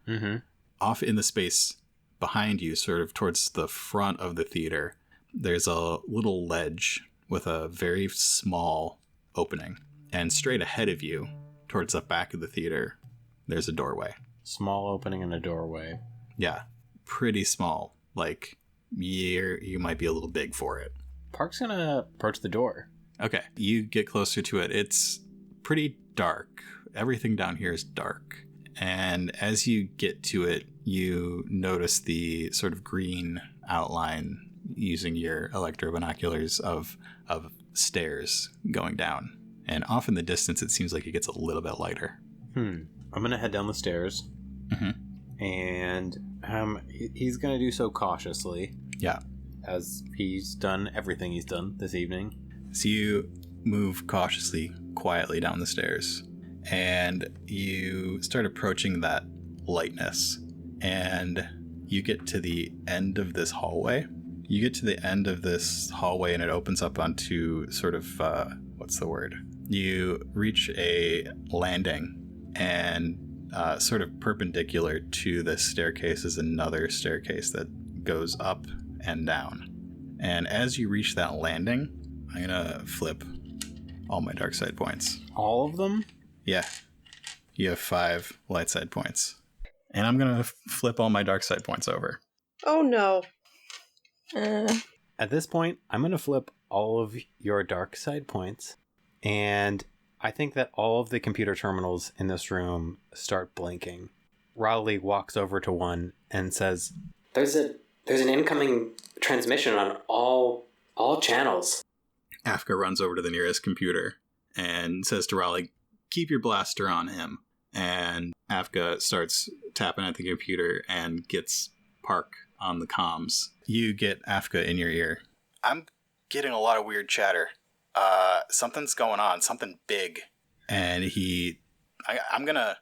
B: Mm-hmm.
A: Off in the space behind you, sort of towards the front of the theater, there's a little ledge with a very small opening. And straight ahead of you, towards the back of the theater, there's a doorway.
B: Small opening and a doorway.
A: Yeah, pretty small. Like, you might be a little big for it.
B: Park's gonna approach the door.
A: Okay, you get closer to it. It's pretty dark. Everything down here is dark. And as you get to it, you notice the sort of green outline using your electro binoculars of stairs going down. And off in the distance, it seems like it gets a little bit lighter.
B: I'm going to head down the stairs.
A: Mm-hmm.
B: And he's going to do so cautiously.
A: Yeah.
B: As he's done everything he's done this evening.
A: So you move cautiously, quietly down the stairs. And you start approaching that lightness. And you get to the end of this hallway. You get to the end of this hallway and it opens up onto sort of, what's the word? You reach a landing and sort of perpendicular to this staircase is another staircase that goes up and down. And as you reach that landing, I'm going to flip all my dark side points.
B: All of them?
A: Yeah. You have 5 light side points. And I'm going to flip all my dark side points over.
F: Oh no.
B: At this point, I'm going to flip all of your dark side points. And I think that all of the computer terminals in this room start blinking. Raleigh walks over to one and says,
C: There's an incoming transmission on all channels.
A: Afka runs over to the nearest computer and says to Raleigh, keep your blaster on him. And Afka starts tapping at the computer and gets Park on the comms. You get Afka in your ear. I'm getting a lot of weird chatter. Something's going on, something big. And I'm gonna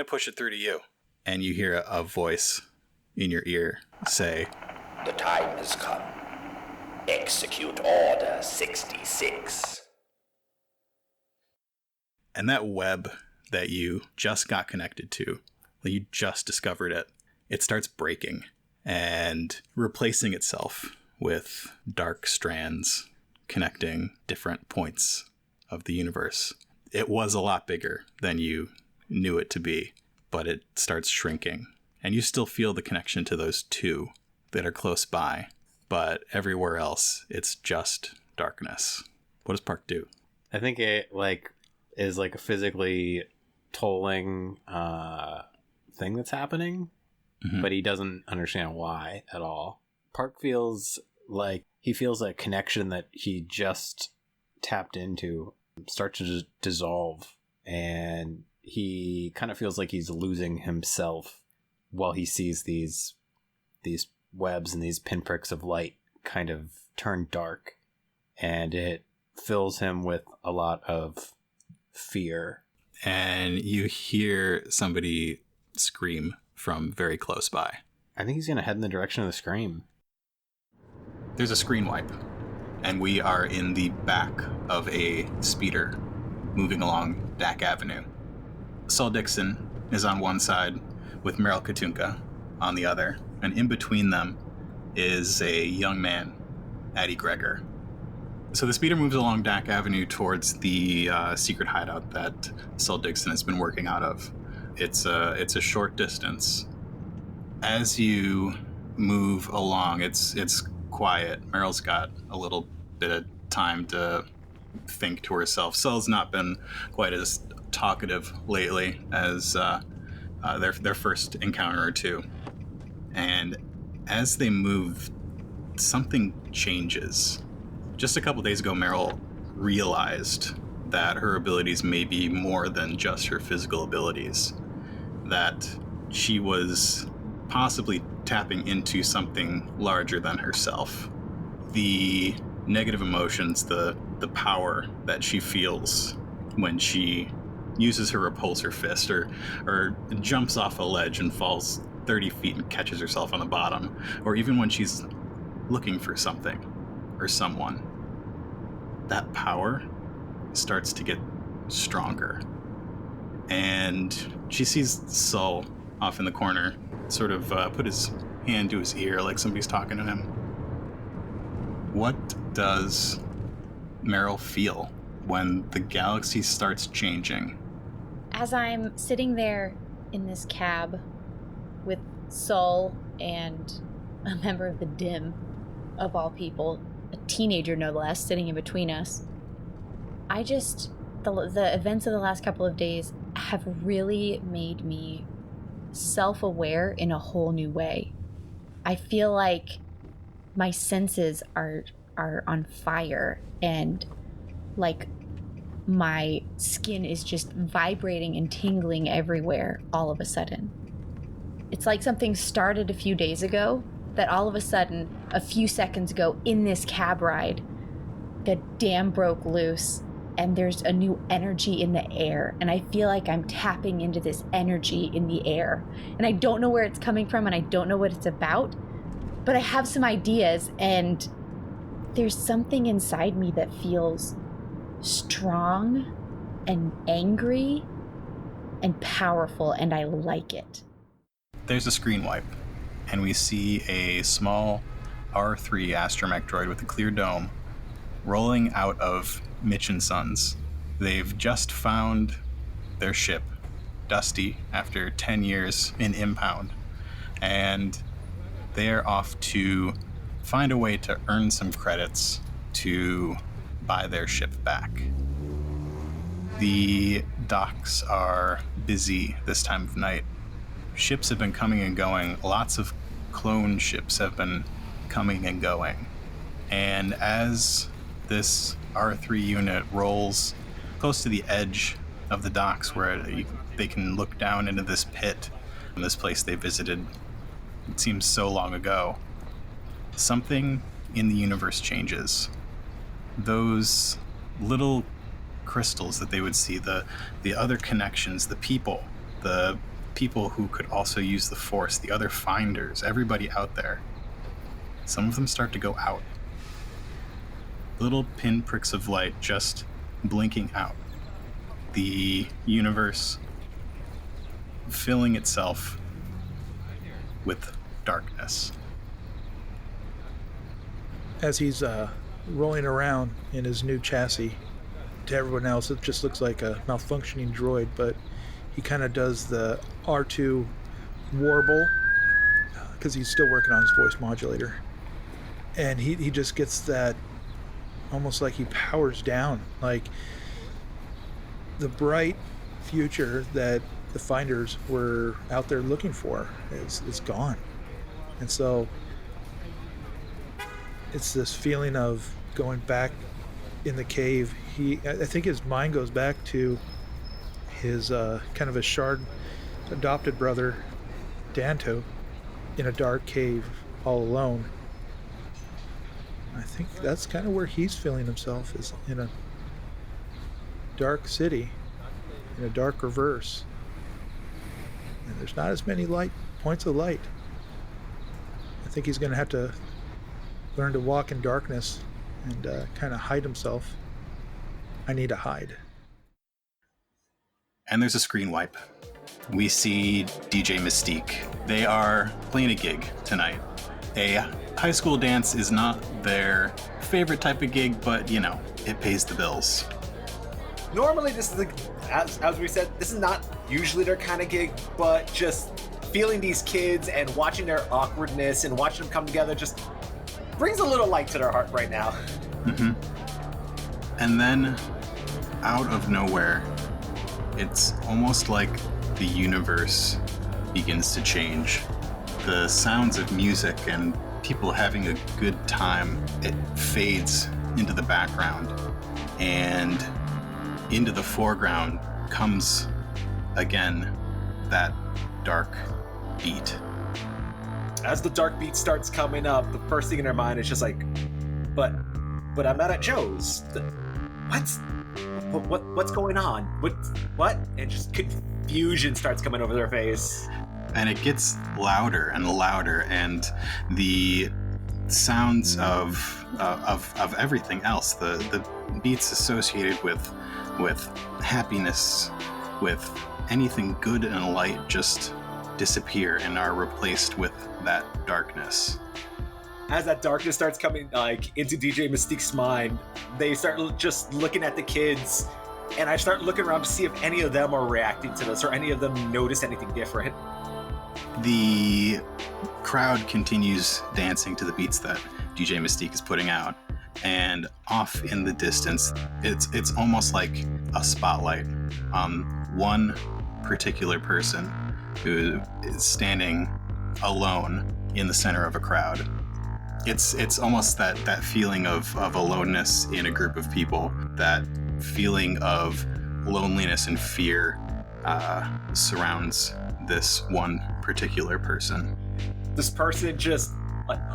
A: push it through to you. And you hear a voice in your ear say,
G: The time has come. Execute Order 66.
A: And that web that you just got connected to, that you just discovered it starts breaking and replacing itself with dark strands connecting different points of the universe. It was a lot bigger than you knew it to be, but it starts shrinking. And you still feel the connection to those 2 that are close by, but everywhere else, it's just darkness. What does Park do?
B: I think it is a physically tolling thing that's happening, but he doesn't understand why at all. Park feels like he feels a connection that he just tapped into start to dissolve, and he kind of feels like he's losing himself while he sees these webs and these pinpricks of light kind of turn dark, and it fills him with a lot of fear.
A: And you hear somebody scream from very close by.
B: I think he's going to head in the direction of the scream.
A: There's a screen wipe, and we are in the back of a speeder moving along Dak Avenue. Saul Dixon is on one side with Meryl Katunka on the other, and in between them is a young man, Addie Gregor. So the speeder moves along Dak Avenue towards the secret hideout that Saul Dixon has been working out of. It's a short distance. As you move along, it's quiet. Meryl's got a little bit of time to think to herself. Saul's not been quite as talkative lately as their first encounter or two. And as they move, something changes. Just a couple days ago, Meryl realized that her abilities may be more than just her physical abilities. That she was possibly tapping into something larger than herself. The negative emotions, the power that she feels when she uses her repulsor fist or jumps off a ledge and falls 30 feet and catches herself on the bottom, or even when she's looking for something or someone, that power starts to get stronger. And she sees Sol off in the corner sort of put his hand to his ear like somebody's talking to him. What does Meryl feel when the galaxy starts changing?
H: As I'm sitting there in this cab with Sol and a member of the Dim, of all people, a teenager no less, sitting in between us, the events of the last couple of days have really made me self-aware in a whole new way. I feel like my senses are on fire, and like my skin is just vibrating and tingling everywhere all of a sudden. It's like something started a few days ago that all of a sudden, a few seconds ago in this cab ride, the dam broke loose and there's a new energy in the air, and I feel like I'm tapping into this energy in the air, and I don't know where it's coming from and I don't know what it's about, but I have some ideas, and there's something inside me that feels strong and angry and powerful, and I like it.
A: There's a screen wipe, and we see a small R3 astromech droid with a clear dome rolling out of Mitch & Sons. They've just found their ship, Dusty, after 10 years in impound, and they're off to find a way to earn some credits to buy their ship back. The docks are busy this time of night. Ships have been coming and going. Lots of clone ships have been coming and going. And as this R3 unit rolls close to the edge of the docks where they can look down into this pit, in this place they visited, it seems so long ago, something in the universe changes. Those little crystals that they would see, the other connections, the people who could also use the Force, the other finders, everybody out there, some of them start to go out. Little pinpricks of light just blinking out. The universe filling itself with darkness.
I: As he's rolling around in his new chassis, to everyone else it just looks like a malfunctioning droid, but he kind of does the R2 warble because he's still working on his voice modulator, and he just gets that almost like he powers down, like the bright future that the finders were out there looking for is gone. And so it's this feeling of going back in the cave. I think his mind goes back to his kind of a shard adopted brother, Danto, in a dark cave all alone. I think that's kind of where he's feeling himself, is in a dark city, in a dark reverse. And there's not as many points of light. I think he's going to have to learn to walk in darkness and kind of hide himself. I need to hide.
A: And there's a screen wipe. We see DJ Mystique. They are playing a gig tonight. A high school dance is not their favorite type of gig, but, you know, it pays the bills.
J: Normally, this is, as we said, this is not usually their kind of gig, but just feeling these kids and watching their awkwardness and watching them come together just brings a little light to their heart right now.
A: Mm-hmm. And then, out of nowhere, it's almost like the universe begins to change. The sounds of music and people having a good time, it fades into the background, and into the foreground comes again that dark beat.
J: As the dark beat starts coming up, the first thing in their mind is just like, but I'm not at Joe's. What's going on? What? And just confusion starts coming over their face.
A: And it gets louder and louder, and the sounds of everything else, the beats associated with happiness, with anything good and light, just disappear and are replaced with that darkness.
J: As that darkness starts coming into DJ Mystique's mind, they start just looking at the kids, and I start looking around to see if any of them are reacting to this or any of them notice anything different.
A: The crowd continues dancing to the beats that DJ Mystique is putting out, and off in the distance, it's almost like a spotlight on one particular person who is standing alone in the center of a crowd. It's almost that feeling of aloneness in a group of people, that feeling of loneliness and fear surrounds this one particular person.
J: This person, just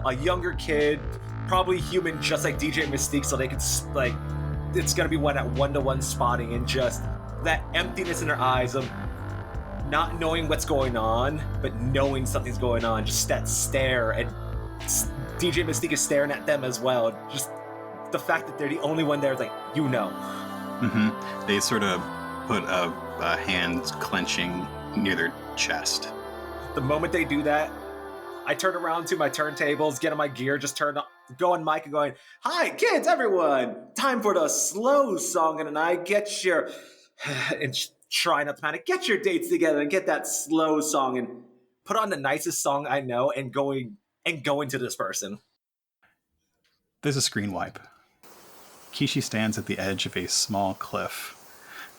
J: a younger kid, probably human, just like DJ Mystique, so they could it's gonna be one at one-to-one spotting, and just that emptiness in their eyes of not knowing what's going on, but knowing something's going on. Just that stare, and DJ Mystique is staring at them as well. Just the fact that they're the only one there is like,
A: Mm-hmm. They sort of put a hand clenching near their chest.
J: The moment they do that, I turn around to my turntables, get on my gear, just go on mic and going, "Hi, kids, everyone! Time for the slow song of the night. Get your..." and try not to panic. Get your dates together and get that slow song and put on the nicest song I know and go into this person.
A: There's a screen wipe. Kishi stands at the edge of a small cliff.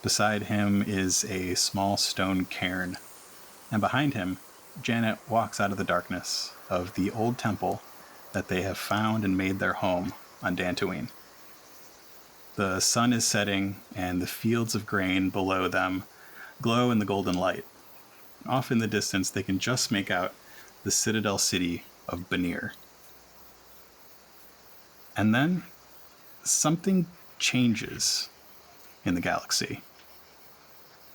A: Beside him is a small stone cairn, and behind him, Janet walks out of the darkness of the old temple that they have found and made their home on Dantooine. The sun is setting, and the fields of grain below them glow in the golden light. Off in the distance, they can just make out the citadel city of Banir. And then something changes in the galaxy.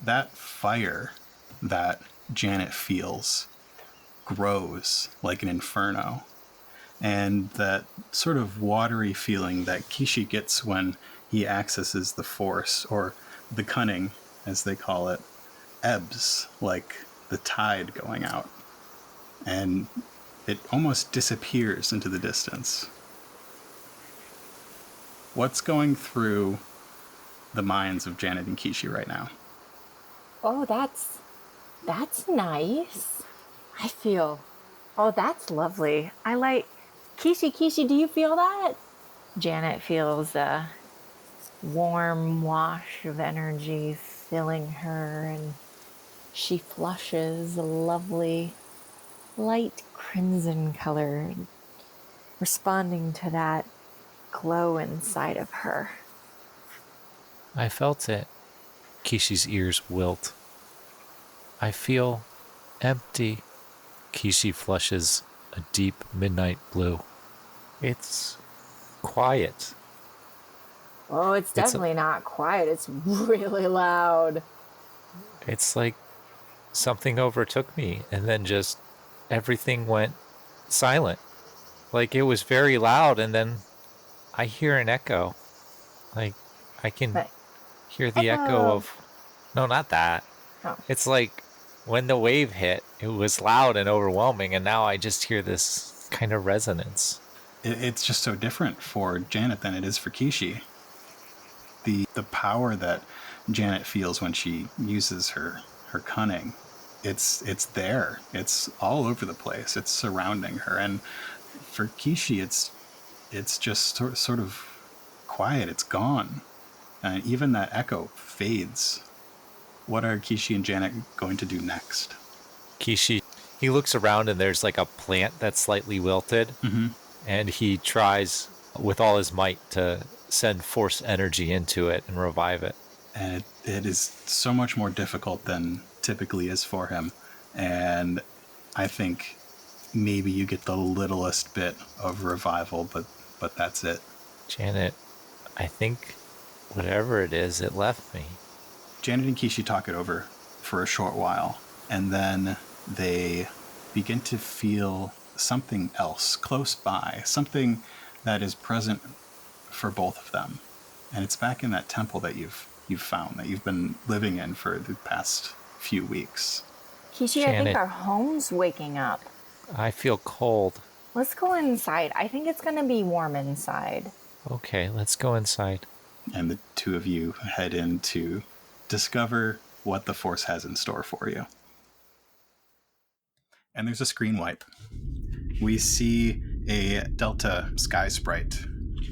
A: That fire that Janet feels grows like an inferno. And that sort of watery feeling that Kishi gets when he accesses the Force, or the cunning, as they call it, ebbs like the tide going out. And it almost disappears into the distance. What's going through the minds of Janet and Kishi right now?
H: Oh, that's nice. I feel, oh, that's lovely. I like, Kishi, do you feel that? Janet feels a warm wash of energy filling her, and she flushes a lovely light crimson color, responding to that glow inside of her.
K: I felt it. Kishi's ears wilt. I feel empty. Kishi flushes a deep midnight blue. It's quiet.
H: Oh, it's definitely not quiet. It's really loud.
K: It's like something overtook me, and then just everything went silent. Like, it was very loud, and then I hear an echo. Like, I can hear the echo of... No, not that.
H: Oh.
K: It's like when the wave hit, it was loud and overwhelming, and now I just hear this kind of resonance.
A: It's just so different for Janet than it is for Kishi. The power that Janet feels when she uses her cunning, it's there. It's all over the place. It's surrounding her. And for Kishi, it's just sort of quiet. It's gone. And even that echo fades. What are Kishi and Janet going to do next?
K: Kishi, he looks around, and there's like a plant that's slightly wilted.
A: Mm-hmm.
K: And he tries with all his might to send force energy into it and revive it.
A: And it is so much more difficult than typically is for him. And I think maybe you get the littlest bit of revival, but that's it.
K: Janet, I think whatever it is, it left me.
A: Janet and Kishi talk it over for a short while, and then they begin to feel something else close by, something that is present for both of them. And it's back in that temple that you've found, that you've been living in for the past few weeks.
L: Kishi, I think our home's waking up.
K: I feel cold.
L: Let's go inside. I think it's going to be warm inside.
K: Okay, let's go inside.
A: And the two of you head in to discover what the Force has in store for you. And there's a screen wipe. We see a Delta Sky Sprite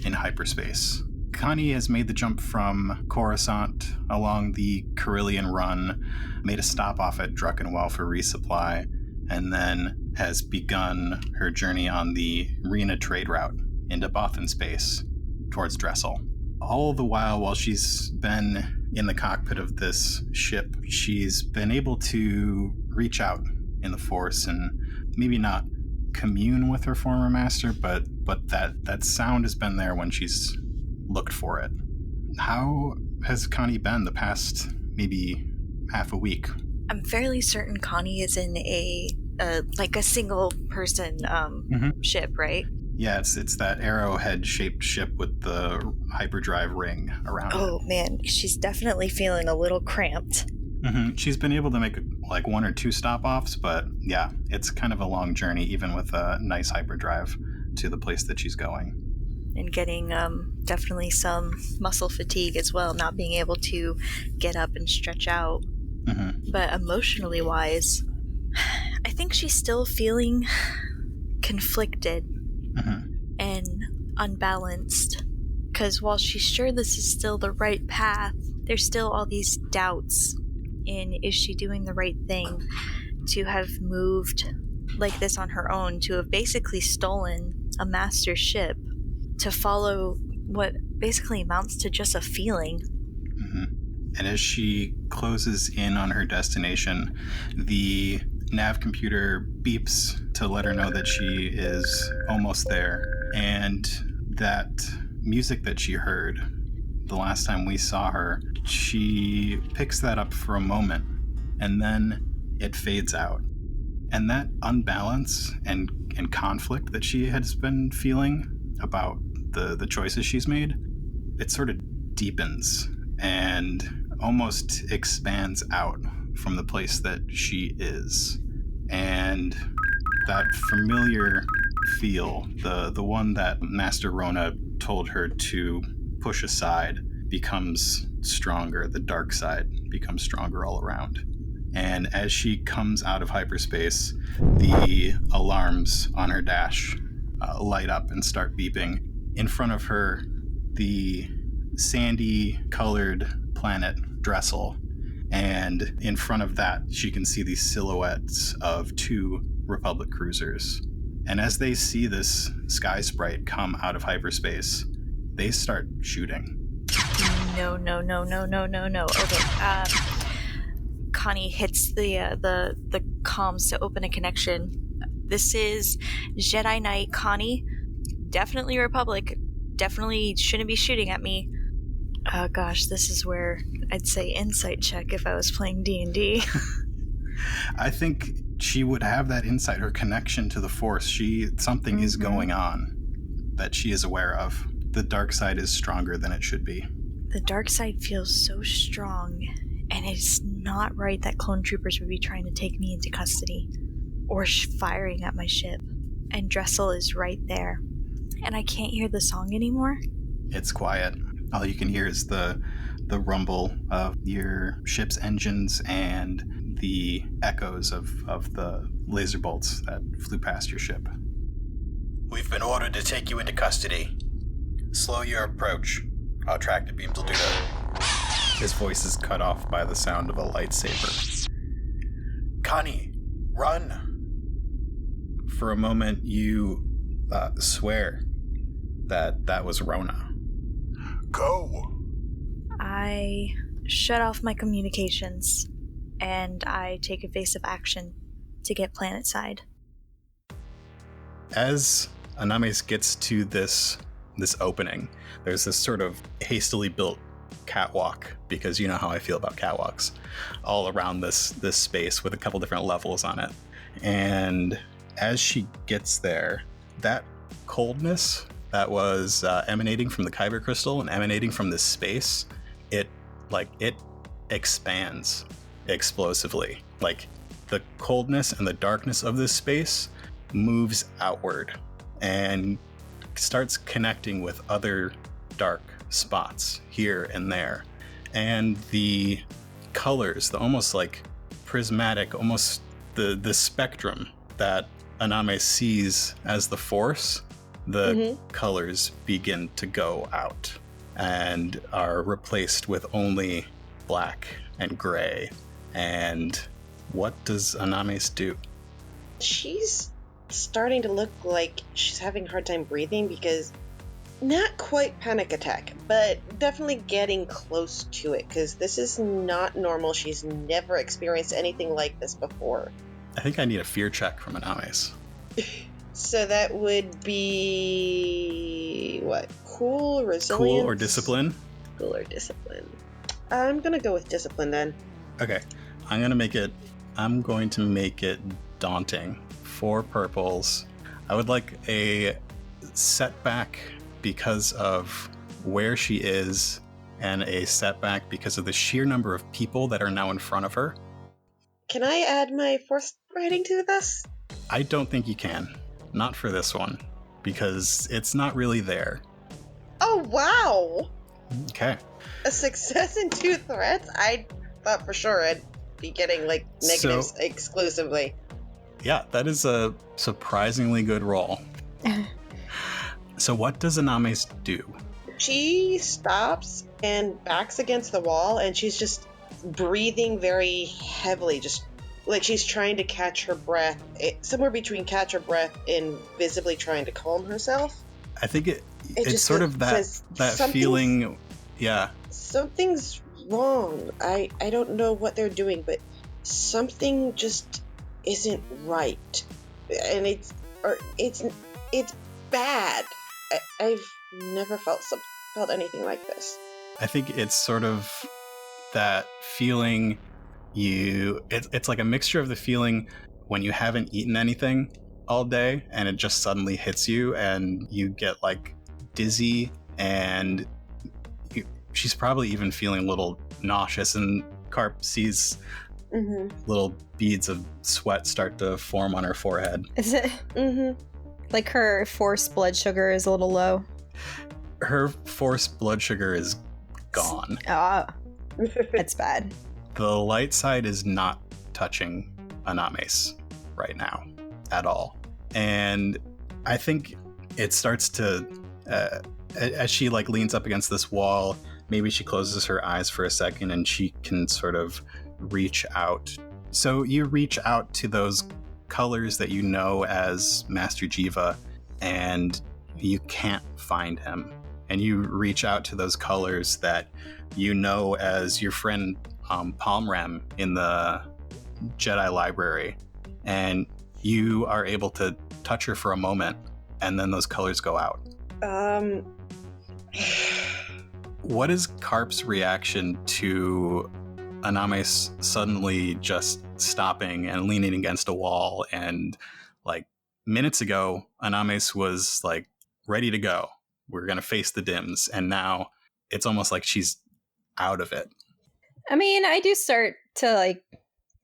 A: in hyperspace. Connie has made the jump from Coruscant along the Carillion run, made a stop off at Druckenwell for resupply, and then has begun her journey on the Rena trade route into Bothan space towards Dressel. All the while she's been in the cockpit of this ship, she's been able to reach out in the Force and maybe not commune with her former master, but that sound has been there when she's looked for it. How has Connie been the past maybe half a week?
M: I'm fairly certain Connie is in a single person ship, right?
A: Yeah, it's that arrowhead-shaped ship with the hyperdrive ring around it.
M: Oh, man, she's definitely feeling a little cramped.
A: Mm-hmm. She's been able to make like 1 or 2 stop-offs, but yeah, it's kind of a long journey, even with a nice hyperdrive to the place that she's going.
M: And getting definitely some muscle fatigue as well, not being able to get up and stretch out. Mm-hmm. But emotionally wise, I think she's still feeling conflicted and unbalanced. Because while she's sure this is still the right path, there's still all these doubts in, is she doing the right thing to have moved like this on her own, to have basically stolen a master ship, to follow what basically amounts to just a feeling.
A: And as she closes in on her destination, the nav computer beeps to let her know that she is almost there. And that music that she heard the last time we saw her, she picks that up for a moment, and then it fades out. And that unbalance and conflict that she has been feeling about the choices she's made, it sort of deepens and almost expands out from the place that she is. And that familiar feel, the one that Master Rona told her to push aside, becomes stronger. The dark side becomes stronger all around. And as she comes out of hyperspace, the alarms on her dash light up and start beeping. In front of her, the sandy-colored planet Dressel, and in front of that, she can see the silhouettes of 2 Republic cruisers. And as they see this Sky Sprite come out of hyperspace, they start shooting.
M: No. Okay, Connie hits the comms to open a connection. This is Jedi Knight Connie. Definitely Republic. Definitely shouldn't be shooting at me. Oh gosh, this is where I'd say insight check if I was playing D&D.
A: I think she would have that insight, her connection to the Force. Something is going on that she is aware of. The dark side is stronger than it should be.
M: The dark side feels so strong, and it's not right that clone troopers would be trying to take me into custody or firing at my ship. And Dressel is right there. And I can't hear the song anymore.
A: It's quiet. All you can hear is the rumble of your ship's engines and the echoes of the laser bolts that flew past your ship.
N: We've been ordered to take you into custody. Slow your approach. Our tractor beams will do that.
A: His voice is cut off by the sound of a lightsaber.
N: Connie, run!
A: For a moment, you swear that was Rona.
N: Go!
M: I shut off my communications, and I take evasive action to get planetside.
A: As Anames gets to this opening, there's this sort of hastily built catwalk, because you know how I feel about catwalks, all around this space with a couple different levels on it. And as she gets there, that coldness that was emanating from the Kyber crystal and emanating from this space, it expands explosively. Like, the coldness and the darkness of this space moves outward and starts connecting with other dark spots here and there. And the colors, the almost like prismatic, almost the spectrum that Aname sees as the Force, the colors begin to go out and are replaced with only black and gray. And what does Aname's do?
F: She's starting to look like she's having a hard time breathing, because not quite panic attack, but definitely getting close to it, because this is not normal. She's never experienced anything like this before.
A: I think I need a fear check from Aname's.
F: So that would be what? Cool, resilience?
A: Cool or discipline?
F: Cool or discipline. I'm gonna go with discipline then.
A: Okay. I'm going to make it daunting. 4 purples. I would like a setback because of where she is, and a setback because of the sheer number of people that are now in front of her.
F: Can I add my force riding to this?
A: I don't think you can. Not for this one, because it's not really there.
F: Oh, wow!
A: Okay.
F: A success and 2 threats? I thought for sure I'd be getting, like, negatives exclusively.
A: Yeah, that is a surprisingly good roll. So what does Aname's do?
F: She stops and backs against the wall, and she's just breathing very heavily, just like she's trying to catch her breath, somewhere between catch her breath and visibly trying to calm herself.
A: I think it's sort of that feeling, yeah.
F: Something's wrong. I don't know what they're doing, but something just isn't right, and it's bad. I've never felt anything like this.
A: I think it's sort of that feeling it's like a mixture of the feeling when you haven't eaten anything all day and it just suddenly hits you and you get like dizzy, and she's probably even feeling a little nauseous, and Carp sees little beads of sweat start to form on her forehead.
E: Is it? Like her forced blood sugar is a little low.
A: Her forced blood sugar is gone.
E: That's bad.
A: The light side is not touching Aname's right now at all. And I think it starts to, as she like leans up against this wall, maybe she closes her eyes for a second and she can sort of reach out. So you reach out to those colors that you know as Master Jiva, and you can't find him. And you reach out to those colors that you know as your friend Palmrem in the Jedi library, and you are able to touch her for a moment, and then those colors go out. What is Carp's reaction to Aname's suddenly just stopping and leaning against a wall? And like minutes ago, Aname's was like ready to go. We're going to face the dims. And now it's almost like she's out of it.
E: I mean, I do start to like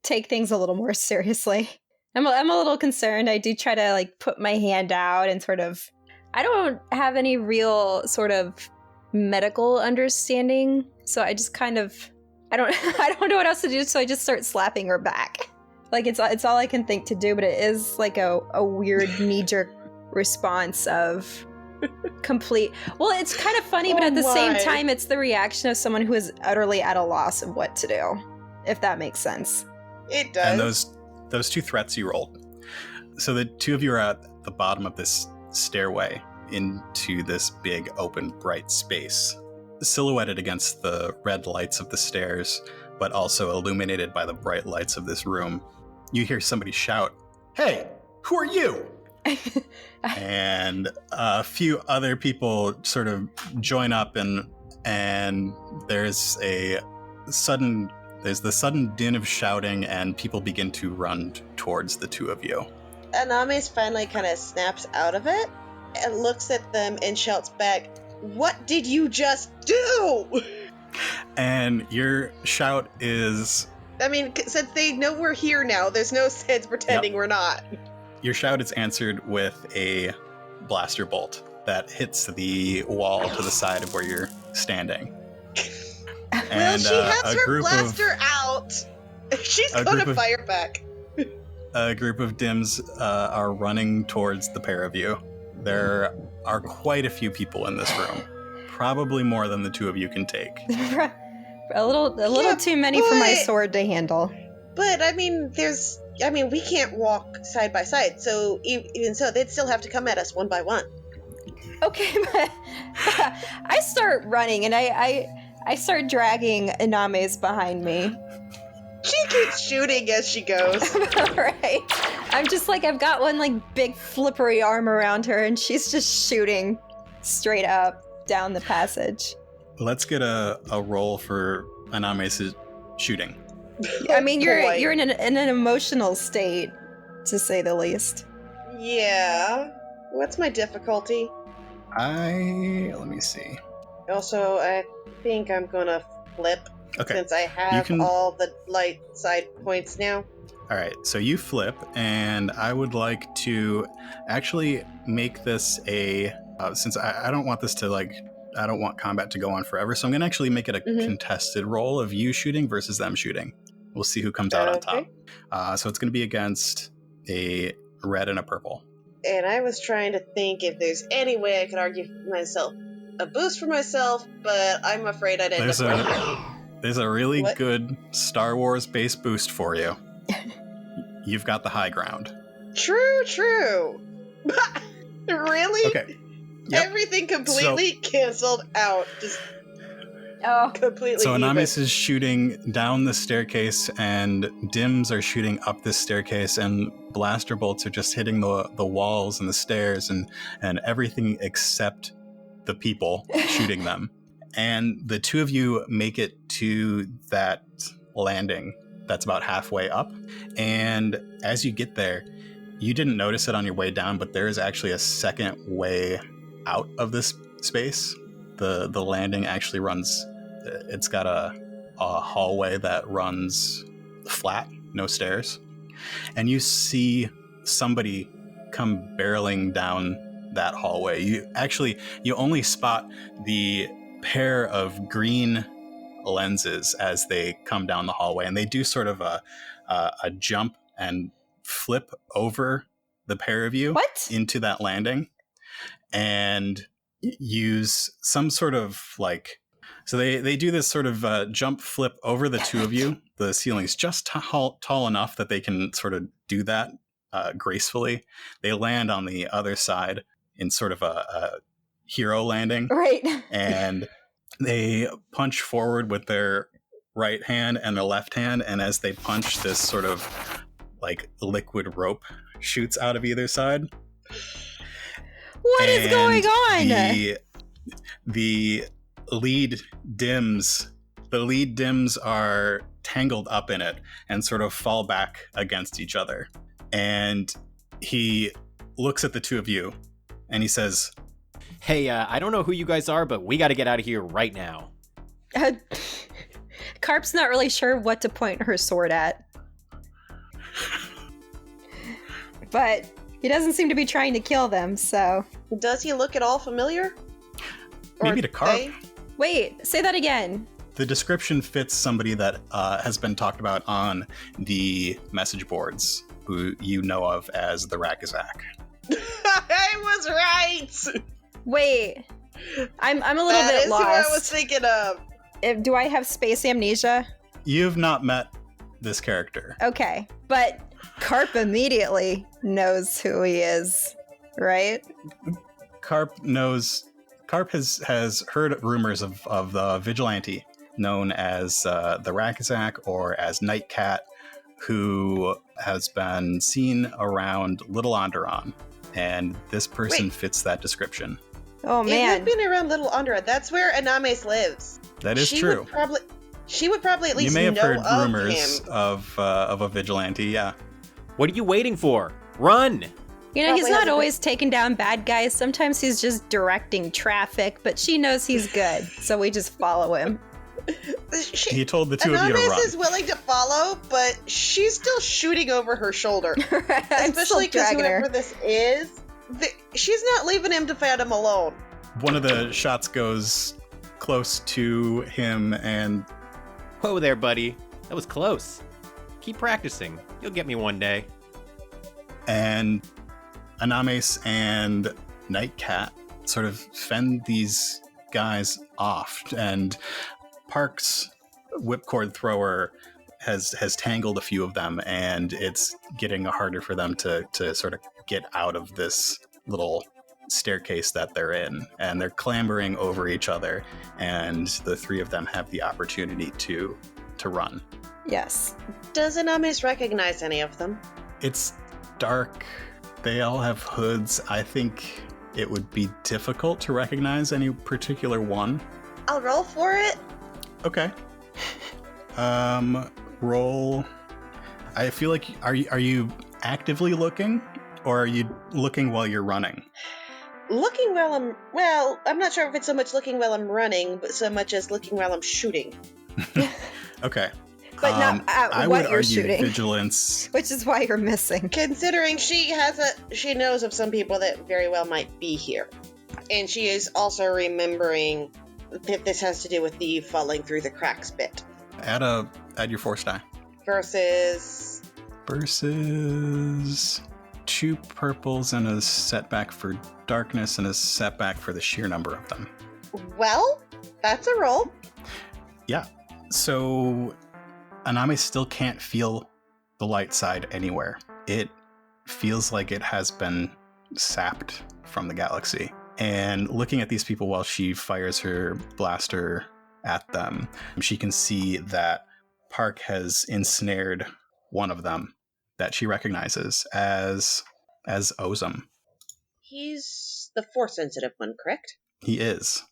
E: take things a little more seriously. I'm a little concerned. I do try to like put my hand out and sort of, I don't have any real sort of medical understanding. So I just kind of, I don't know what else to do. So I just start slapping her back. Like it's all I can think to do, but it is like a weird knee-jerk response of complete. Well, it's kind of funny, but at the same time, it's the reaction of someone who is utterly at a loss of what to do, if that makes sense.
F: It does.
A: And those 2 threats you rolled. So the 2 of you are at the bottom of this stairway into this big, open, bright space, silhouetted against the red lights of the stairs, but also illuminated by the bright lights of this room. You hear somebody shout, "Hey, who are you?" And a few other people sort of join up, and and there's the sudden din of shouting, and people begin to run towards the two of you.
F: Aname's finally kind of snaps out of it and looks at them and shouts back, "What did you just do?"
A: And your shout is...
F: I mean, since they know we're here now, there's no sense pretending we're not.
A: Your shout is answered with a blaster bolt that hits the wall to the side of where you're standing.
F: Well, she has her blaster out. She's gonna fire back.
A: A group of Dims are running towards the pair of you. There are quite a few people in this room. Probably more than the two of you can take.
E: a little too many for my sword to handle.
F: But I mean, we can't walk side by side, so even so, they'd still have to come at us one by one.
E: Okay, but I start running, and I start dragging Iname's behind me.
F: She keeps shooting as she goes.
E: Right. I'm just like, I've got one like big flippery arm around her, and she's just shooting straight up down the passage.
A: Let's get a roll for Iname's shooting.
E: I mean, you're in an emotional state, to say the least.
F: Yeah. What's my difficulty?
A: Let me see.
F: Also, I think I'm gonna flip.
A: Okay.
F: Since I have all the light side points now.
A: All right, so you flip, and I would like to actually make this since I don't want this to I don't want combat to go on forever, so I'm going to actually make it a contested roll of you shooting versus them shooting. We'll see who comes out on top. So it's going to be against a red and a purple.
F: And I was trying to think if there's any way I could argue myself a boost for myself, but I'm afraid I'd end up
A: There's a really good Star Wars base boost for you. You've got the high ground.
F: True. Really?
A: Okay. Yep.
F: Everything completely canceled out. Just completely.
A: So Anamis is shooting down the staircase, and Dims are shooting up this staircase, and blaster bolts are just hitting the walls and the stairs and everything except the people shooting them. And the two of you make it to that landing that's about halfway up. And as you get there, you didn't notice it on your way down, but there is actually a second way out of this space. The landing actually runs, it's got a hallway that runs flat, no stairs. And you see somebody come barreling down that hallway. You only spot the pair of green lenses as they come down the hallway, and they do sort of a jump and flip over the pair of you into that landing and use some sort of so they do this sort of jump flip over the two of you. The ceiling's just tall enough that they can sort of do that gracefully. They land on the other side in sort of a hero landing.
E: Right.
A: And they punch forward with their right hand and their left hand, and as they punch, this sort of liquid rope shoots out of either side.
E: What is going on?
A: The lead Dims are tangled up in it and sort of fall back against each other. And he looks at the two of you and he says,
O: "Hey, I don't know who you guys are, but we got to get out of here right now."
E: Carp's not really sure what to point her sword at. But he doesn't seem to be trying to kill them, so...
F: Does he look at all familiar?
A: Maybe to Carp.
E: Wait, say that again.
A: The description fits somebody that has been talked about on the message boards, who you know of as the Rakazak.
F: I was right!
E: Wait, I'm a little bit lost.
F: That's who I was thinking of.
E: Do I have space amnesia?
A: You've not met this character.
E: Okay, but Carp immediately knows who he is, right?
A: Carp has heard rumors of the vigilante known as the Rakazak or as Nightcat, who has been seen around Little Onderon, and this person fits that description.
E: Oh man,
F: You've been around Little Underwood. That's where Anames lives.
A: That is true.
F: She would probably at least
A: you may have
F: know
A: heard
F: of
A: rumors
F: him.
A: of a vigilante. Yeah.
O: What are you waiting for? Run!
E: You know, he's not always taking down bad guys. Sometimes he's just directing traffic, but she knows he's good, so we just follow him.
A: He told the two of you to
F: Anames
A: run.
F: is willing to follow, but she's still shooting over her shoulder. Especially because whoever this is, she's not leaving him to fight him alone.
A: One of the shots goes close to him and...
O: Whoa there, buddy. That was close. Keep practicing. You'll get me one day.
A: And Anames and Nightcat sort of fend these guys off, and Park's whipcord thrower has tangled a few of them, and it's getting harder for them to sort of get out of this little staircase that they're in, and they're clambering over each other, and the three of them have the opportunity to run.
E: Yes.
F: Does Anames recognize any of them?
A: It's dark. They all have hoods. I think it would be difficult to recognize any particular one.
F: I'll roll for it.
A: Okay. Roll. I feel like are you actively looking, or are you looking while you're running?
F: Looking while I'm not sure if it's so much looking while I'm running, but so much as looking while I'm shooting.
A: Okay.
E: But not at
A: I
E: what
A: would
E: you're
A: argue
E: shooting.
A: Vigilance.
E: Which is why you're missing.
F: Considering she knows of some people that very well might be here. And she is also remembering that this has to do with the falling through the cracks bit.
A: Add your force die.
F: Versus
A: 2 purples and a setback for darkness and a setback for the sheer number of them.
F: Well, that's a roll.
A: Yeah. So Anami still can't feel the light side anywhere. It feels like it has been sapped from the galaxy. And looking at these people while she fires her blaster at them, she can see that Park has ensnared one of them that she recognizes as Ozum.
F: He's the Force-sensitive one, correct?
A: He is.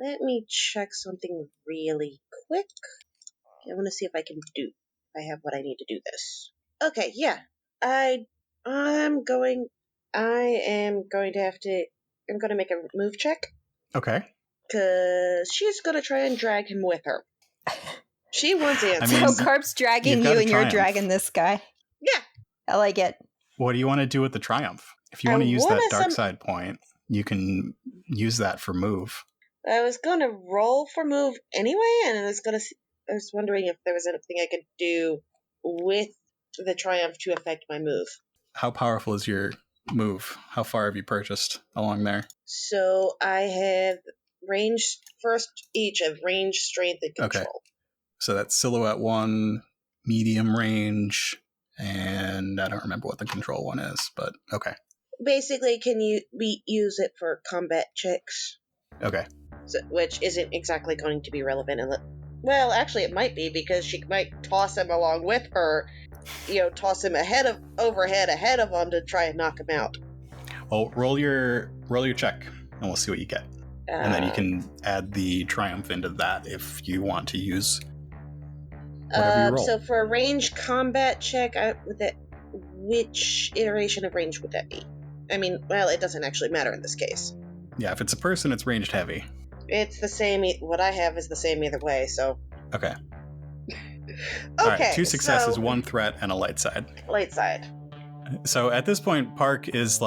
F: Let me check something really quick. I want to see if I have what I need to do this. Okay, yeah. I'm going to make a move check.
A: Okay.
F: Because she's going to try and drag him with her. She wants answers.
E: So Carp's dragging you and you're dragging this guy.
F: Yeah.
E: I like it.
A: What do you want to do with the triumph? If you want to use that dark side point, you can use that for move.
F: I was going to roll for move anyway, and I was wondering if there was anything I could do with the triumph to affect my move.
A: How powerful is your move? How far have you purchased along there?
F: So I have range, strength, and control.
A: Okay. So that's silhouette 1, medium range, and I don't remember what the control one is, but okay.
F: Basically, can you use it for combat checks?
A: Okay.
F: So, which isn't exactly going to be relevant. Well, actually, it might be, because she might toss him along with her. Toss him overhead ahead of him to try and knock him out.
A: Well, roll your check, and we'll see what you get. And then you can add the triumph into that if you want to use whatever you roll.
F: So for a range combat check, which iteration of range would that be? I mean, well, it doesn't actually matter in this case.
A: Yeah, if it's a person, it's ranged heavy.
F: It's the same. What I have is the same either way, so.
A: Okay.
F: Okay.
A: All right, 2 successes, 1 threat, and a light side.
F: Light side.
A: So at this point, Park is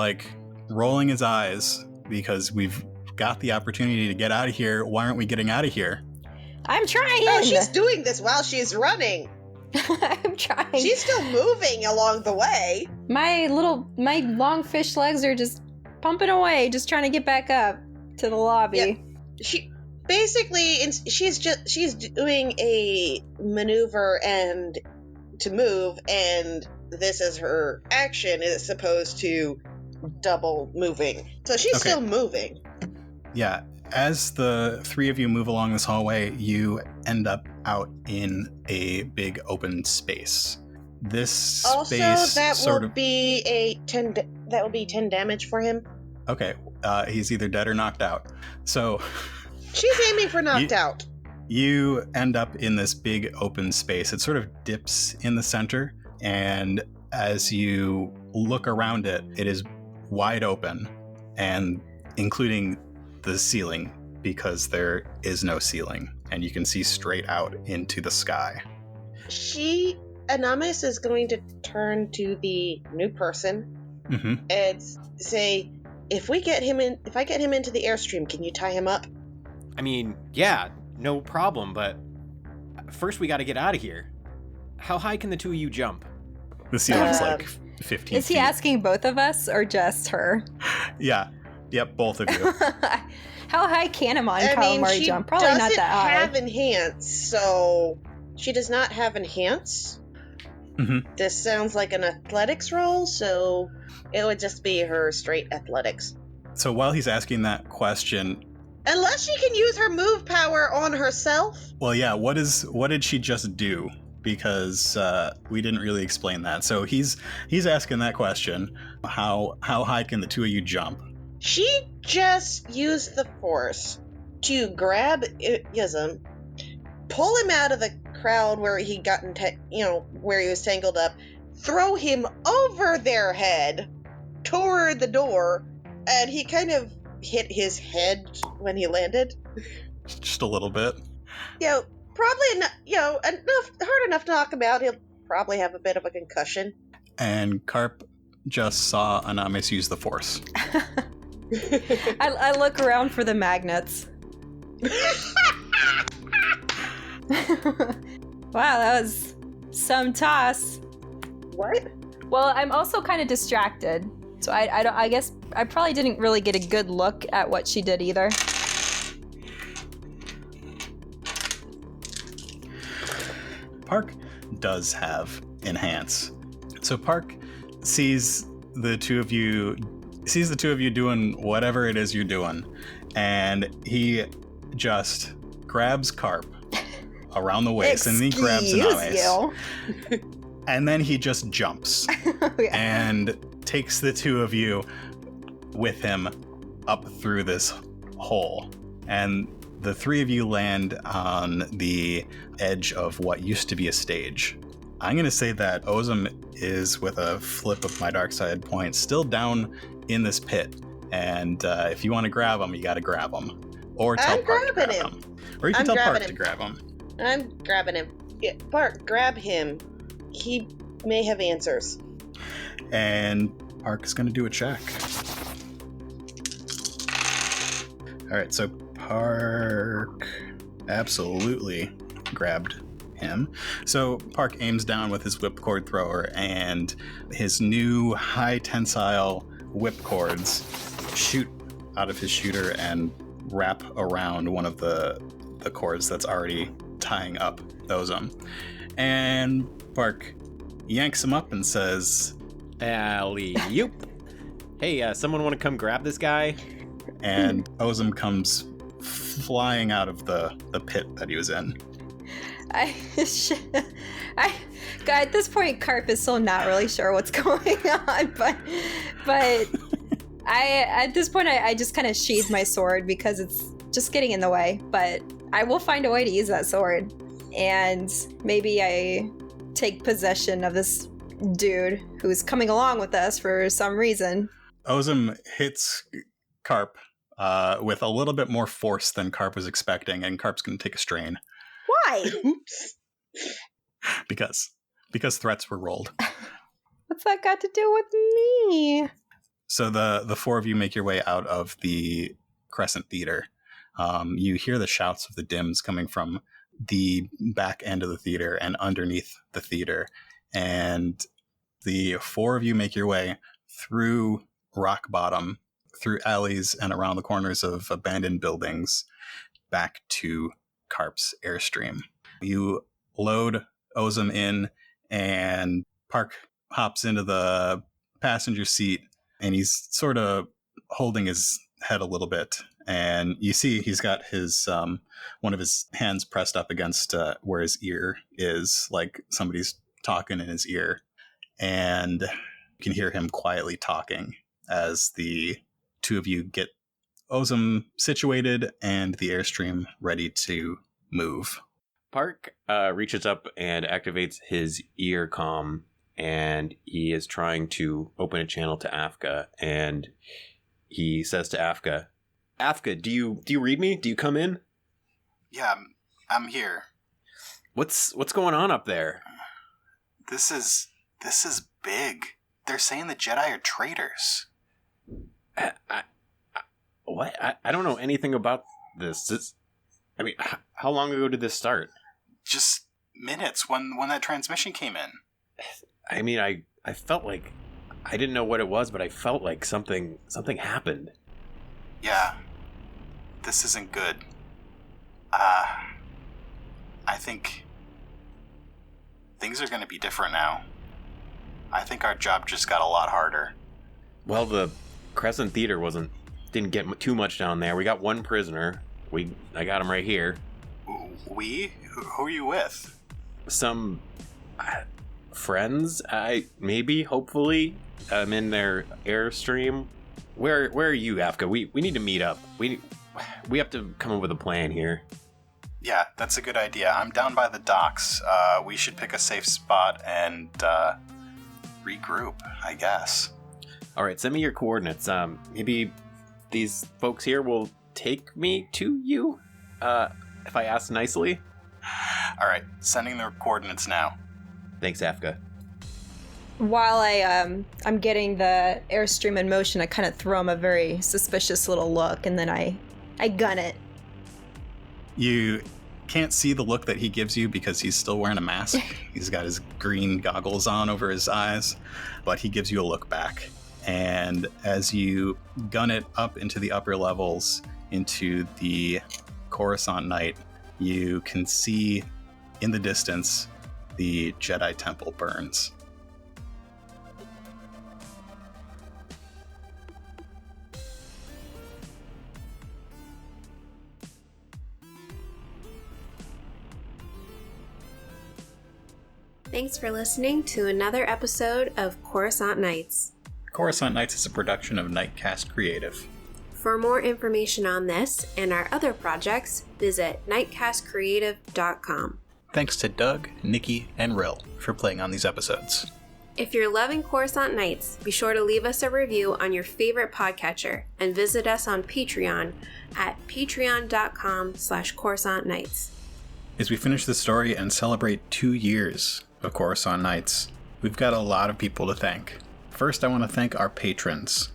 A: rolling his eyes because we've got the opportunity to get out of here. Why aren't we getting out of here?
E: I'm trying.
F: Oh, she's doing this while she's running.
E: I'm trying.
F: She's still moving along the way.
E: My long fish legs are just pumping away, just trying to get back up to the lobby.
F: Yeah. She's doing a maneuver and to move, and this is her action is supposed to double moving. So she's still moving.
A: Yeah. As the 3 of you move along this hallway, you end up out in a big open space. This space
F: that will be 10 damage for him.
A: Okay. He's either dead or knocked out. So
F: she's aiming for knocked out.
A: You end up in this big open space. It sort of dips in the center, and as you look around it, it is wide open, and including the ceiling, because there is no ceiling, and you can see straight out into the sky.
F: Anamis is going to turn to the new person and say, if I get him into the airstream, can you tie him up?
O: I mean, yeah, no problem, but first we gotta get out of here. How high can the two of you jump?
A: The ceiling's like 15
E: Is he asking both of us or just her?
A: Yeah. Yep, both of you.
E: How high can a calamari jump? Probably not that high.
F: She doesn't have enhance, so she does not have enhance. This sounds like an athletics roll, so it would just be her straight athletics.
A: So while he's asking that question...
F: Unless she can use her move power on herself?
A: Well, yeah, what did she just do? Because we didn't really explain that. So he's asking that question. How high can the two of you jump?
F: She just used the force to grab Yism, pull him out of the crowd where he got where he was tangled up, throw him over their head toward the door, and he kind of hit his head when he landed.
A: Just a little bit.
F: Probably hard enough to knock him out. He'll probably have a bit of a concussion.
A: And Carp just saw Anamis use the force.
E: I look around for the magnets. Wow, that was some toss.
F: What?
E: Well, I'm also kind of distracted, so I guess I probably didn't really get a good look at what she did either.
A: Park does have enhance. So Park sees the two of you doing whatever it is you're doing, and he just grabs Carp around the waist, and then he grabs Anamis. And then he just jumps and takes the two of you with him up through this hole. And the three of you land on the edge of what used to be a stage. I'm going to say that Ozum is, with a flip of my dark side point, still down in this pit. And if you want to grab him, you got to grab him. Or tell Park to grab him. Or you can tell Park to grab him.
F: I'm grabbing him. Yeah, Park, grab him. He may have answers.
A: And Park is going to do a check. All right, so Park absolutely grabbed him. So Park aims down with his whipcord thrower, and his new high tensile whipcords shoot out of his shooter and wrap around one of the cords that's already tying up Ozum. And Park yanks him up and says,
O: "Alley-oop." Hey, someone want to come grab this guy?
A: And Ozum comes flying out of the pit that he was in.
E: At this point, Carp is still not really sure what's going on, but at this point, I just kind of sheathe my sword because it's just getting in the way. But I will find a way to use that sword, and maybe I take possession of this dude who's coming along with us for some reason.
A: Ozum hits Carp with a little bit more force than Carp was expecting, and Carp's going to take a strain.
E: Why?
A: Because threats were rolled.
E: What's that got to do with me?
A: So the four of you make your way out of the Crescent Theater. You hear the shouts of the Dims coming from the back end of the theater and underneath the theater. And the four of you make your way through rock bottom, through alleys and around the corners of abandoned buildings, back to Carp's Airstream. You load Ozum in, and Park hops into the passenger seat, and he's sort of holding his head a little bit. And you see he's got his one of his hands pressed up against where his ear is, like somebody's talking in his ear. And you can hear him quietly talking as the two of you get Ozum situated and the Airstream ready to move.
B: Park reaches up and activates his ear comm, and he is trying to open a channel to Afka, and he says to Afka, do you read me? Do you come in?
N: Yeah, I'm here.
B: What's going on up there?
N: This is big. They're saying the Jedi are traitors.
B: What? I don't know anything about this. How long ago did this start?
N: Just minutes when that transmission came in.
B: I felt like I didn't know what it was, but I felt like something happened.
N: Yeah. This isn't good. I think things are going to be different now. I think our job just got a lot harder.
B: Well, the Crescent Theater didn't get too much down there. We got one prisoner. I got him right here.
N: We? Who are you with?
B: Some friends. Hopefully, I'm in their Airstream. Where are you, Afka? We need to meet up. We have to come up with a plan here.
N: Yeah, that's a good idea. I'm down by the docks. We should pick a safe spot and regroup, I guess.
B: All right, send me your coordinates. Maybe these folks here will take me to you, if I ask nicely.
N: All right, sending the coordinates now.
B: Thanks, Afka.
E: While I'm getting the Airstream in motion, I kind of throw him a very suspicious little look, and then I gun it.
A: You can't see the look that he gives you because he's still wearing a mask. He's got his green goggles on over his eyes, but he gives you a look back. And as you gun it up into the upper levels, into the Coruscant night, you can see in the distance the Jedi Temple burns.
P: Thanks for listening to another episode of Coruscant Nights.
A: Coruscant Nights is a production of Nightcast Creative.
P: For more information on this and our other projects, visit nightcastcreative.com.
A: Thanks to Doug, Nikki, and Rill for playing on these episodes.
P: If you're loving Coruscant Nights, be sure to leave us a review on your favorite podcatcher and visit us on Patreon at patreon.com/Coruscant Nights.
A: As we finish the story and celebrate 2 years of Coruscant Nights, we've got a lot of people to thank. First, I want to thank our patrons: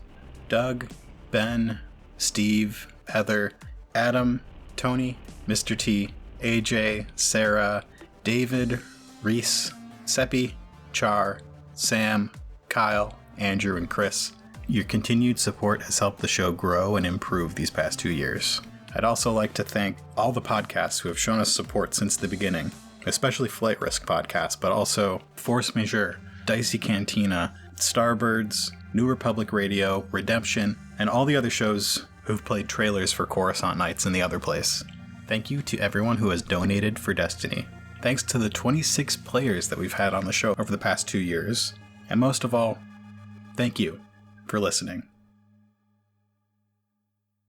A: Doug, Ben, Steve, Heather, Adam, Tony, Mr. T, AJ, Sarah, David, Reese, Seppi, Char, Sam, Kyle, Andrew, and Chris. Your continued support has helped the show grow and improve these past 2 years. I'd also like to thank all the podcasts who have shown us support since the beginning, especially Flight Risk Podcast, but also Force Majeure, Dicey Cantina, Starbirds, New Republic Radio, Redemption, and all the other shows who've played trailers for Coruscant Nights and The Other Place. Thank you to everyone who has donated for Destiny. Thanks to the 26 players that we've had on the show over the past 2 years. And most of all, thank you for listening.